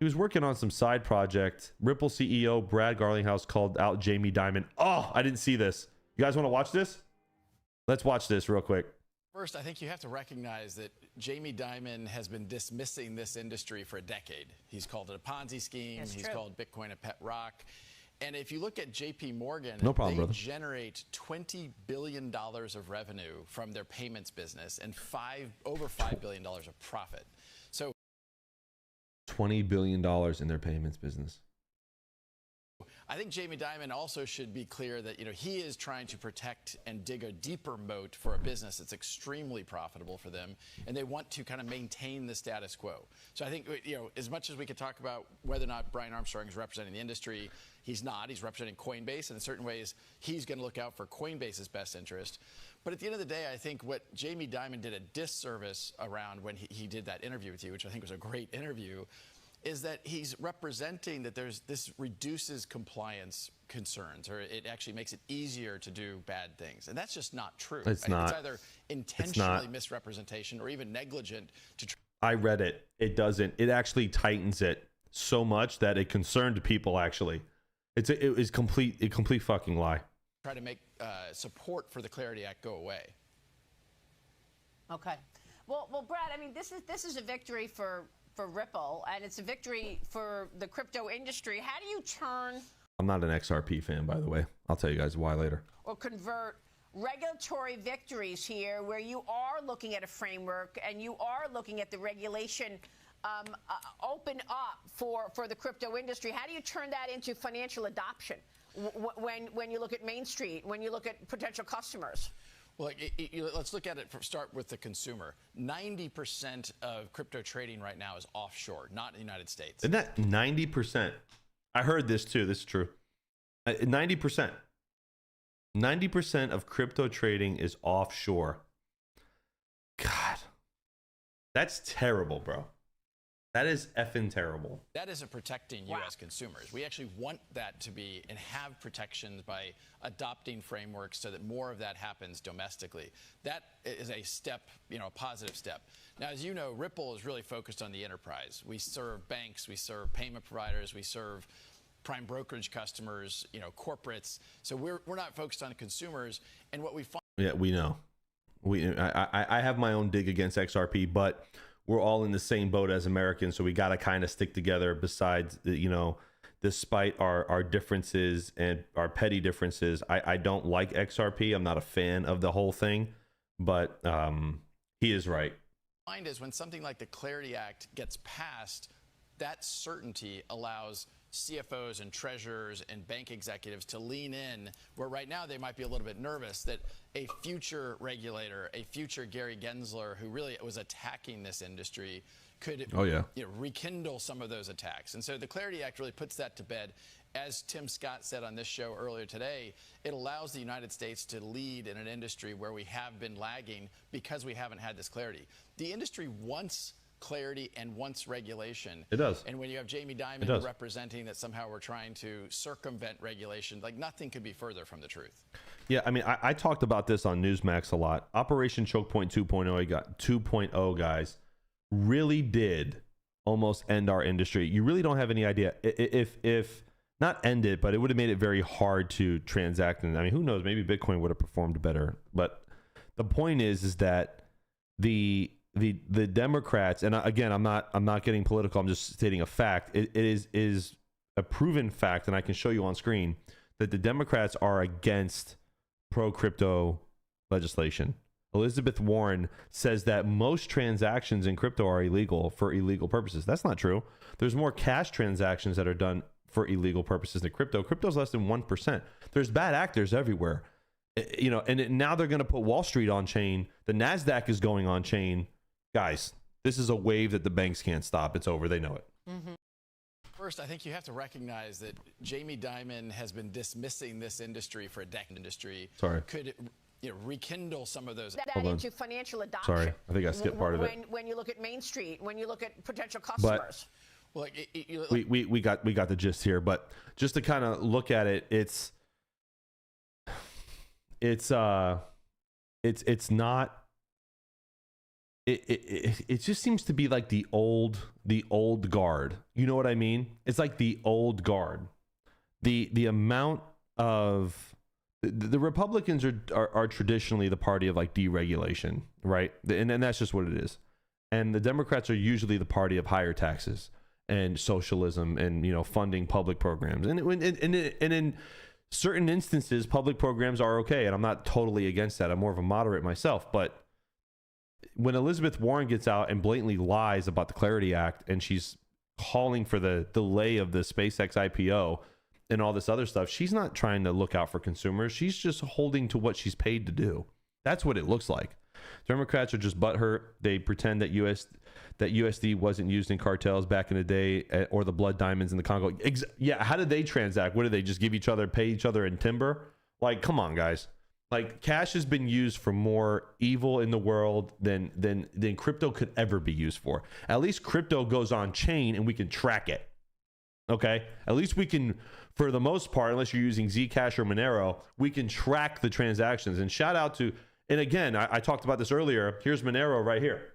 He was working on some side project. Ripple CEO Brad Garlinghouse called out Jamie Dimon. Oh, I didn't see this. You guys want to watch this? Let's watch this real quick. First, I think you have to recognize that Jamie Dimon has been dismissing this industry for a decade. He's called it a Ponzi scheme. He's called Bitcoin a pet rock. And if you look at JP Morgan, they generate $20 billion of revenue from their payments business and over $5 billion of profit. So $20 billion in their payments business. I think Jamie Dimon also should be clear that, you know, he is trying to protect and dig a deeper moat for a business that's extremely profitable for them, and they want to kind of maintain the status quo. So I think, you know, as much as we could talk about whether or not Brian Armstrong is representing the industry, he's not. He's representing Coinbase, and in certain ways, he's going to look out for Coinbase's best interest. But at the end of the day, I think what Jamie Dimon did a disservice around when he did that interview with you, which I think was a great interview, is that he's representing that this reduces compliance concerns, or it actually makes it easier to do bad things. And that's just not true. It's not. It's either intentionally misrepresentation or even negligent to I read it. It doesn't. It actually tightens it so much that it concerned people, actually. It is a complete fucking lie. Try to make support for the Clarity Act go away. Okay. Well, Brad, I mean, this is a victory for Ripple, and it's a victory for the crypto industry. How do you turn... I'm not an XRP fan, by the way. I'll tell you guys why later. Or convert regulatory victories here where you are looking at a framework and you are looking at the regulation open up for the crypto industry? How do you turn that into financial adoption when you look at Main Street, when you look at potential customers? Well, let's look at it start with the consumer. 90% of crypto trading right now is offshore, not in the United States. Isn't that 90%? I heard this too. This is true. 90%. 90% of crypto trading is offshore. God, that's terrible, bro. That is effing terrible. That isn't protecting U.S. consumers. We actually want that to be and have protections by adopting frameworks so that more of that happens domestically. That is a step, you know, a positive step. Now, as you know, Ripple is really focused on the enterprise. We serve banks, we serve payment providers, we serve prime brokerage customers, you know, corporates. So we're not focused on consumers. And what we find... Yeah, we know. I have my own dig against XRP, but we're all in the same boat as Americans, so we got to kind of stick together. Besides, you know, despite our differences and our petty differences, I don't like XRP. I'm not a fan of the whole thing, but he is right. Find is when something like the Clarity Act gets passed, that certainty allows CFOs and treasurers and bank executives to lean in, where right now they might be a little bit nervous that a future regulator, a future Gary Gensler, who really was attacking this industry, could rekindle some of those attacks. And so the Clarity Act really puts that to bed. As Tim Scott said on this show earlier today, it allows the United States to lead in an industry where we have been lagging because we haven't had this clarity. The industry wants clarity and wants regulation. It does. And when you have Jamie Dimon representing that somehow we're trying to circumvent regulation, like nothing could be further from the truth. Yeah, I mean, I talked about this on Newsmax a lot. Operation Choke Point 2.0 guys really did almost end our industry. You really don't have any idea if not end it, but it would have made it very hard to transact. And I mean, who knows? Maybe Bitcoin would have performed better. But the point is that the Democrats, and again, I'm not getting political. I'm just stating a fact. It is a proven fact, and I can show you on screen that the Democrats are against pro crypto legislation. Elizabeth Warren says that most transactions in crypto are illegal for illegal purposes. That's not true. There's more cash transactions that are done for illegal purposes than crypto. Crypto's less than 1%. There's bad actors everywhere. You know, and now they're going to put Wall Street on chain. The NASDAQ is going on chain. Guys, this is a wave that the banks can't stop. It's over. They know it. Mm-hmm. First, I think you have to recognize that Jamie Dimon has been dismissing this industry for a decade. Sorry. Could rekindle some of those. That into financial adoption. Sorry, I think I skipped part of it. When you look at Main Street, when you look at potential customers. Well, we got the gist here, but just to kind of look at it, it's not. It just seems to be like the old guard. You know what I mean? It's like the old guard. The amount of the Republicans are traditionally the party of like deregulation, right? And that's just what it is. And the Democrats are usually the party of higher taxes and socialism and, you know, funding public programs. And in certain instances, public programs are okay. And I'm not totally against that. I'm more of a moderate myself. But when Elizabeth Warren gets out and blatantly lies about the Clarity Act and she's calling for the delay of the SpaceX IPO and all this other stuff, she's not trying to look out for consumers. She's just holding to what she's paid to do. That's what it looks like. Democrats are just butthurt. They pretend that USD wasn't used in cartels back in the day, or the blood diamonds in the Congo. Yeah, how did they transact? What did they just give each other, pay each other in timber? Like, come on, guys. Like, cash has been used for more evil in the world than crypto could ever be used for. At least crypto goes on chain and we can track it. Okay? At least we can, for the most part, unless you're using Zcash or Monero, we can track the transactions. And shout out to, and again, I talked about this earlier. Here's Monero right here.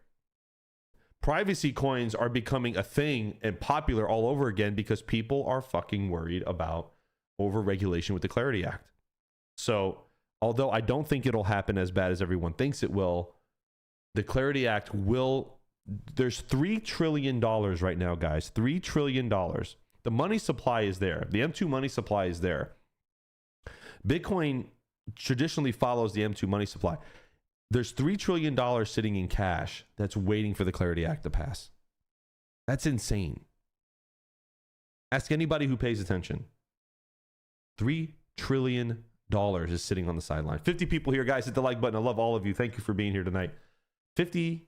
Privacy coins are becoming a thing and popular all over again because people are fucking worried about over-regulation with the Clarity Act. So, although I don't think it'll happen as bad as everyone thinks it will, the Clarity Act will. There's $3 trillion right now, guys. $3 trillion. The money supply is there. The M2 money supply is there. Bitcoin traditionally follows the M2 money supply. There's $3 trillion sitting in cash that's waiting for the Clarity Act to pass. That's insane. Ask anybody who pays attention. $3 trillion is sitting on the sideline. 50 people here, guys. Hit the like button. I love all of you. Thank you for being here tonight. $3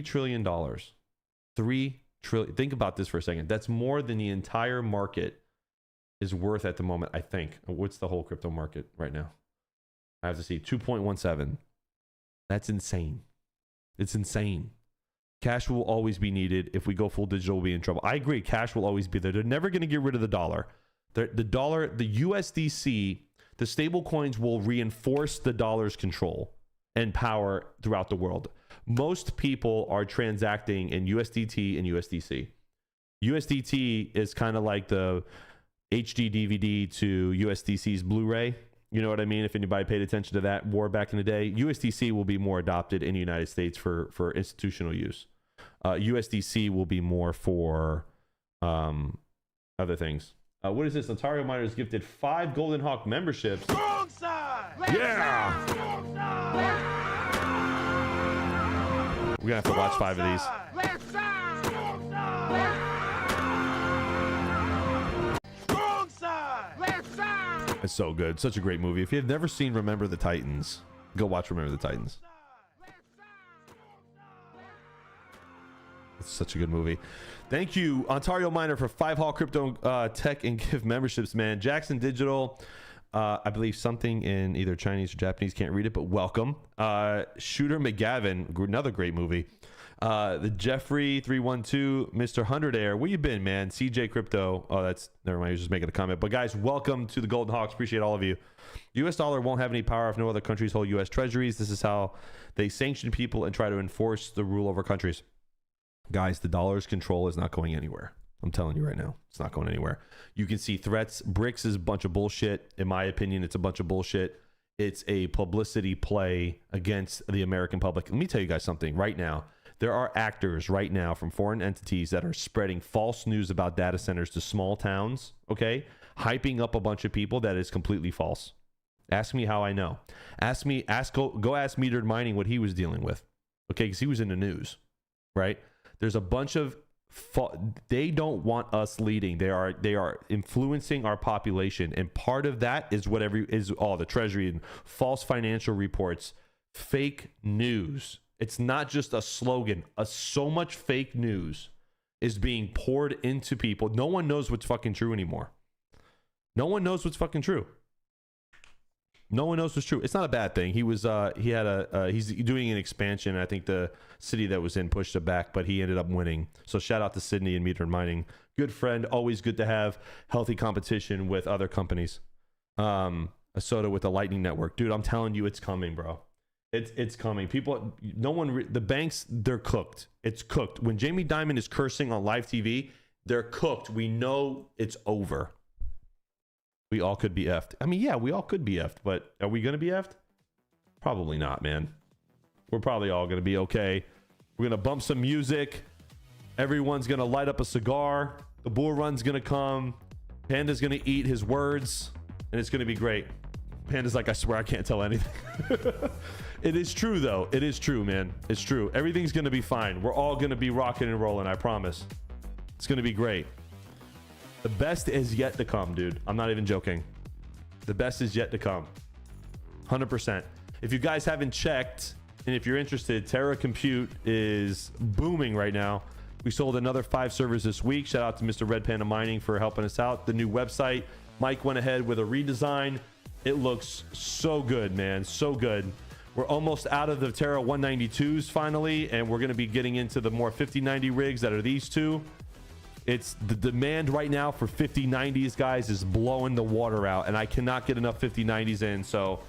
trillion. $3 trillion. Think about this for a second. That's more than the entire market is worth at the moment, I think. What's the whole crypto market right now? I have to see. 2.17. That's insane. It's insane. Cash will always be needed. If we go full digital, we'll be in trouble. I agree. Cash will always be there. They're never going to get rid of the dollar. The dollar, the USDC, the stable coins will reinforce the dollar's control and power throughout the world. Most people are transacting in USDT and USDC. USDT is kind of like the HD DVD to USDC's Blu-ray. You know what I mean? If anybody paid attention to that war back in the day, USDC will be more adopted in the United States for institutional use. USDC will be more for other things. What is this? Ontario Miners gifted 5 Golden Hawk memberships. Strong side! Yeah! Strong side! We're going to have to watch 5 of these. Left side! Strong side! Strong side! Left side! It's so good. Such a great movie. If you've never seen Remember the Titans, go watch Remember the Titans. It's such a good movie. Thank you, Ontario Miner, for 5 Hall Crypto Tech and gift memberships, man. Jackson Digital, I believe something in either Chinese or Japanese, can't read it, but welcome. Shooter McGavin, another great movie. The Jeffrey 312, Mr. 100 Air, where you been, man? CJ Crypto. Oh, that's never mind. He was just making a comment. But guys, welcome to the Golden Hawks. Appreciate all of you. U.S. dollar won't have any power if no other countries hold U.S. treasuries. This is how they sanction people and try to enforce the rule over countries. Guys, the dollar's control is not going anywhere. I'm telling you right now, it's not going anywhere. You can see threats. BRICS is a bunch of bullshit. In my opinion, it's a bunch of bullshit. It's a publicity play against the American public. Let me tell you guys something right now. There are actors right now from foreign entities that are spreading false news about data centers to small towns, okay? Hyping up a bunch of people that is completely false. Ask me how I know. Go ask Metered Mining what he was dealing with. Okay, because he was in the news, right? There's a bunch of they don't want us leading. They are influencing our population, and part of that is all the Treasury and false financial reports, fake news. It's not just a slogan. So much fake news is being poured into people. No one knows what's fucking true anymore. No one knows what's fucking true. No one knows what's true. It's not a bad thing. He's doing an expansion. I think the city that was in pushed it back, but he ended up winning. So shout out to Sydney and Metered Mining. Good friend. Always good to have healthy competition with other companies. A soda with the Lightning Network. Dude, I'm telling you, it's coming, bro. It's coming. People, the banks, they're cooked. It's cooked. When Jamie Dimon is cursing on live TV, they're cooked. We know it's over. We all could be effed. I mean, yeah, we all could be effed, but are we going to be effed? Probably not, man. We're probably all going to be okay. We're going to bump some music. Everyone's going to light up a cigar. The bull run's going to come. Panda's going to eat his words, and it's going to be great. Panda's like, I swear I can't tell anything. It is true, though. It is true, man. It's true. Everything's going to be fine. We're all going to be rocking and rolling, I promise. It's going to be great. The best is yet to come, dude. I'm not even joking. The best is yet to come. 100%. If you guys haven't checked, and if you're interested, Terra Compute is booming right now. We sold another 5 servers this week. Shout out to Mr. Red Panda Mining for helping us out. The new website. Mike went ahead with a redesign. It looks so good, man. So good. We're almost out of the Terra 192s finally, and we're going to be getting into the more 5090 rigs that are these two. It's the demand right now for 5090s, guys, is blowing the water out, and I cannot get enough 5090s in. So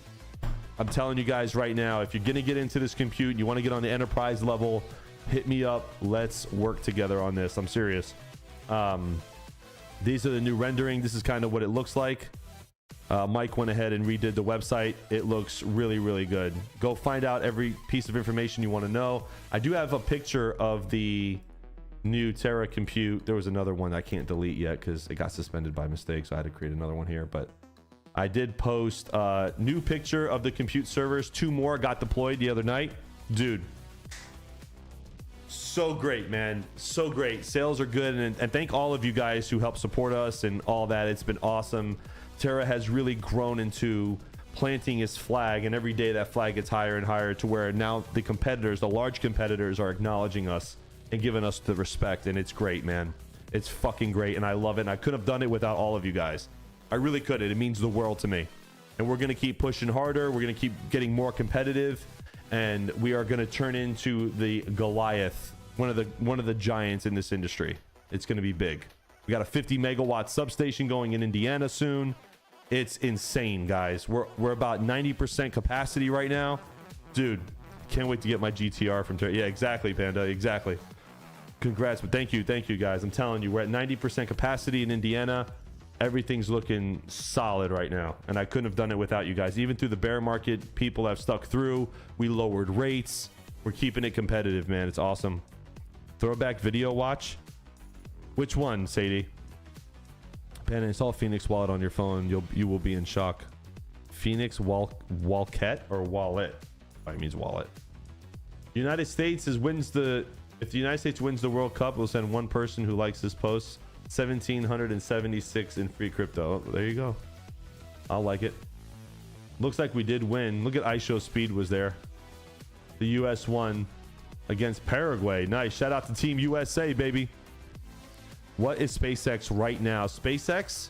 I'm telling you guys right now, if you're going to get into this compute, you want to get on the enterprise level, hit me up. Let's work together on this. I'm serious. These are the new rendering. This is kind of what it looks like. Mike went ahead and redid the website. It looks really, really good. Go find out every piece of information you want to know. I do have a picture of the new Terra Compute. There was another one I can't delete yet because it got suspended by mistake, so I had to create another one here. But I did post a new picture of the compute servers. 2 more got deployed the other night. Dude, so great, man. So great. Sales are good, and thank all of you guys who help support us and all that. It's been awesome. Terra has really grown into planting its flag, and every day that flag gets higher and higher to where now the competitors, the large competitors, are acknowledging us and giving us the respect, and it's great, man. It's fucking great, and I love it, and I couldn't have done it without all of you guys. I really couldn't. It means the world to me, and we're going to keep pushing harder. We're going to keep getting more competitive, and we are going to turn into the Goliath, one of the giants in this industry. It's going to be big. We got a 50 megawatt substation going in Indiana soon. It's insane, guys. We're about 90% capacity right now. Dude, can't wait to get my GTR from Terra. Yeah, exactly, Panda. Exactly. Congrats, but thank you, guys. I'm telling you, we're at 90% capacity in Indiana. Everything's looking solid right now, and I couldn't have done it without you guys. Even through the bear market, people have stuck through. We lowered rates. We're keeping it competitive, man. It's awesome. Throwback video watch. Which one, Sadie? Panda, install Phoenix Wallet on your phone. You will be in shock. Phoenix Wallet or wallet? Oh, it means wallet. United States wins the. If the United States wins the World Cup, we'll send one person who likes this post 1,776 in free crypto. Oh, there you go. I'll like it. Looks like we did win. Look at ISO Speed was there. The U.S. won against Paraguay. Nice. Shout out to Team USA, baby. What is SpaceX right now? SpaceX?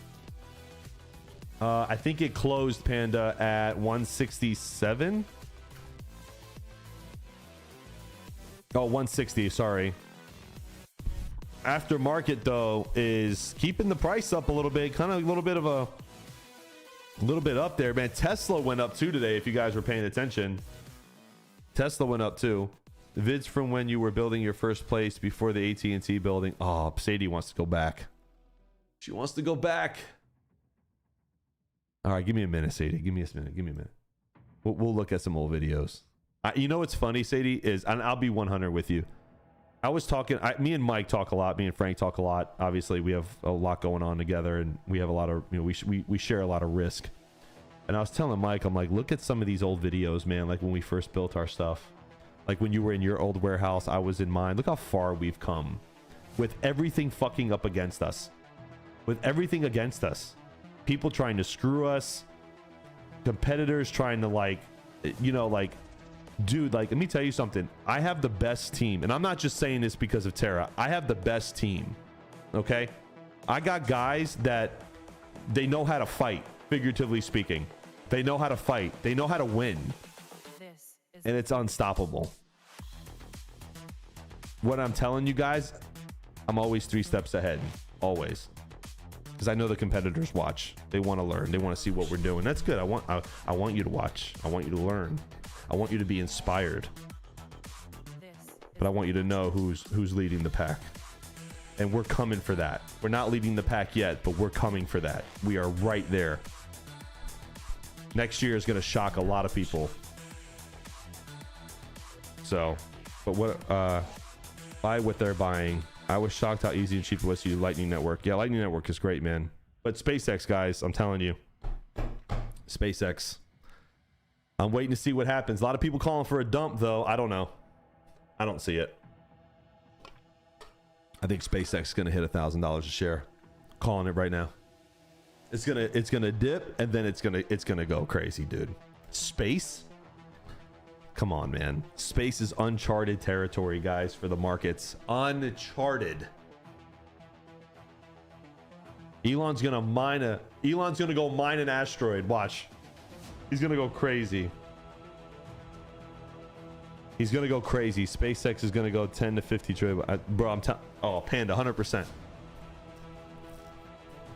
I think it closed, Panda, at 167. Oh, 160, sorry. Aftermarket, though, is keeping the price up a little bit. Kind of a little bit up there, man. Tesla went up too today, if you guys were paying attention. Tesla went up too. Vids from when you were building your first place before the AT&T building. Oh, Sadie wants to go back. She wants to go back. All right, give me a minute, Sadie. Give me a minute. We'll look at some old videos. You know what's funny, Sadie, is, and I'll be 100 with you. I was talking, me and Mike talk a lot. Me and Frank talk a lot. Obviously, we have a lot going on together, and we have a lot of, we share a lot of risk And I was telling Mike, I'm like, look at some of these old videos, man. Like when we first built our stuff, like when you were in your old warehouse, I was in mine. Look how far we've come with everything fucking up against us, with everything against us, people trying to screw us, competitors trying to like, you know, like, dude, like, let me tell you something. I have the best team, and I'm not just saying this because of Terra. I have the best team. Okay. I got guys that they know how to fight, figuratively speaking. They know how to fight. They know how to win. And it's unstoppable. What I'm telling you guys, I'm always 3 steps ahead. Always. Because I know the competitors watch. They want to learn. They want to see what we're doing. That's good. I want you to watch. I want you to learn. I want you to be inspired. But I want you to know who's leading the pack. And we're coming for that. We're not leading the pack yet, but we're coming for that. We are right there. Next year is going to shock a lot of people. So, but what buy what they're buying. I was shocked how easy and cheap it was to use Lightning Network. Yeah, Lightning Network is great, man. But SpaceX, guys, I'm telling you. SpaceX. I'm waiting to see what happens. A lot of people calling for a dump, though. I don't know. I don't see it. I think SpaceX is going to hit $1,000 a share. Calling it right now. It's gonna dip, and then it's gonna go crazy, dude. Space? Come on, man. Space is uncharted territory, guys, for the markets. Uncharted. Elon's gonna go mine an asteroid. Watch. He's gonna go crazy. He's gonna go crazy. SpaceX is gonna go 10 to 50 trillion. Bro, I'm telling. Oh, Panda, 100%.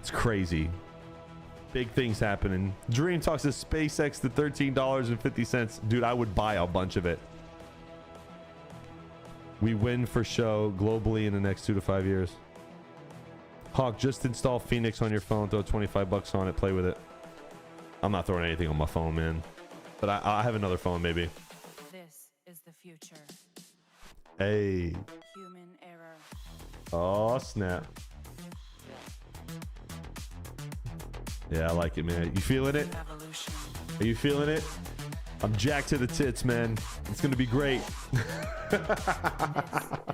It's crazy. Big things happening. Dream talks to SpaceX to $13.50. Dude, I would buy a bunch of it. We win for show globally in the next 2 to 5 years. Hawk, just install Phoenix on your phone. Throw $25 on it. Play with it. I'm not throwing anything on my phone, man. But I have another phone, maybe. This is the future. Hey. Human error. Oh, snap. Yeah, I like it, man. You feeling it? Evolution. Are you feeling it? I'm jacked to the tits, man. It's gonna be great. This is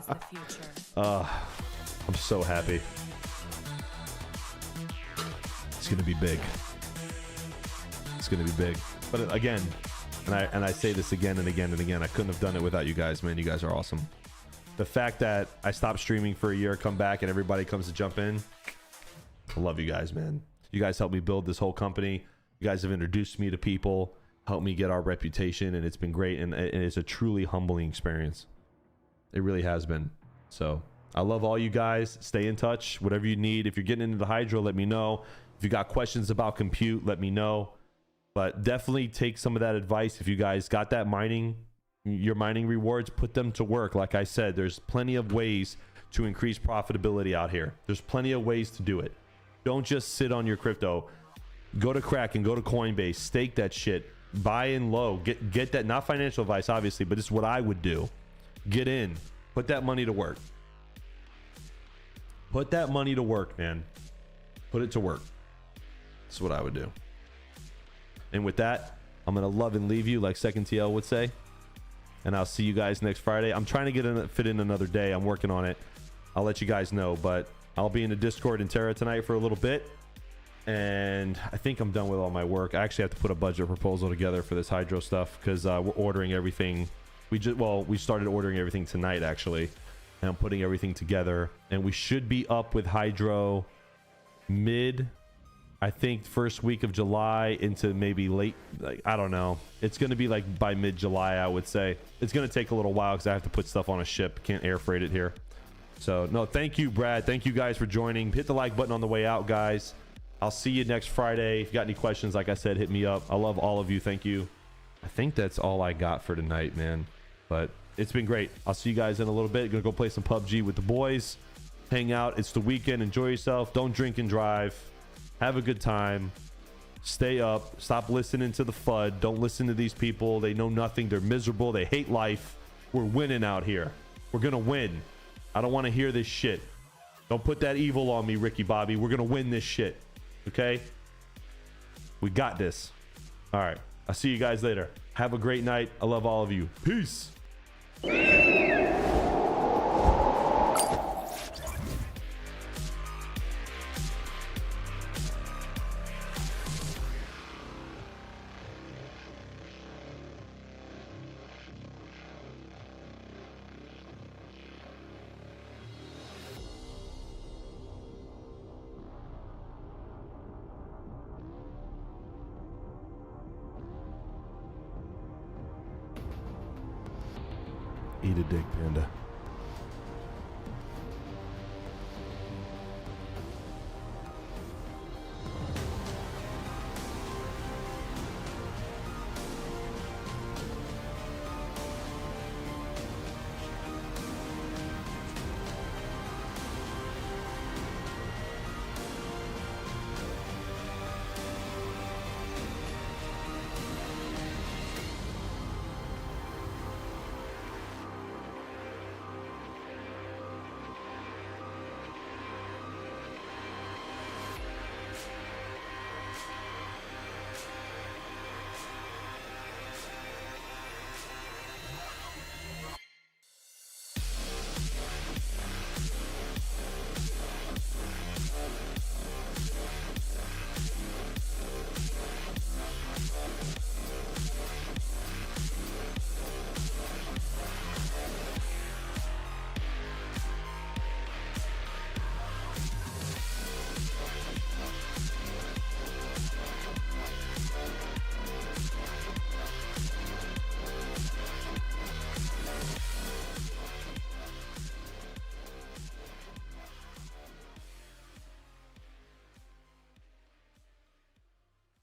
the future. I'm so happy. It's gonna be big. It's gonna be big. But again, and I say this again and again and again, I couldn't have done it without you guys, man. You guys are awesome. The fact that I stopped streaming for a year, come back, and everybody comes to jump in. I love you guys, man. You guys helped me build this whole company. You guys have introduced me to people, helped me get our reputation, and it's been great. And it's a truly humbling experience. It really has been. So I love all you guys. Stay in touch. Whatever you need. If you're getting into the hydro, let me know. If you got questions about compute, let me know. But definitely take some of that advice. If you guys got that mining, your mining rewards, put them to work. Like I said, there's plenty of ways to increase profitability out here. There's plenty of ways to do it. Don't just sit on your crypto. Go to Kraken, go to Coinbase, stake that shit, buy in low, get that, not financial advice, obviously, but this is what I would do. Get in, put that money to work. Put that money to work, man. Put it to work. That's what I would do. And with that, I'm going to love and leave you, like Second TL would say. And I'll see you guys next Friday. I'm trying to fit in another day. I'm working on it. I'll let you guys know, but I'll be in the Discord in Terra tonight for a little bit. And I think I'm done with all my work. I actually have to put a budget proposal together for this hydro stuff because we're ordering everything. We started ordering everything tonight, actually. And I'm putting everything together. And we should be up with hydro I think first week of July into maybe late, like, I don't know. It's going to be like by mid-July, I would say. It's going to take a little while because I have to put stuff on a ship. Can't air freight it here. So, no, thank you, Brad. Thank you guys for joining. Hit the like button on the way out, guys. I'll see you next Friday. If you got any questions, like I said, hit me up. I love all of you. Thank you. I think that's all I got for tonight, man. But it's been great. I'll see you guys in a little bit. Gonna go play some PUBG with the boys. Hang out. It's the weekend. Enjoy yourself. Don't drink and drive. Have a good time. Stay up. Stop listening to the FUD. Don't listen to these people. They know nothing. They're miserable. They hate life. We're winning out here. We're gonna win. I don't want to hear this shit. Don't put that evil on me, Ricky Bobby. We're gonna win this shit. Okay? We got this. All right. I'll see you guys later. Have a great night. I love all of you. Peace. Eat a dick, Panda.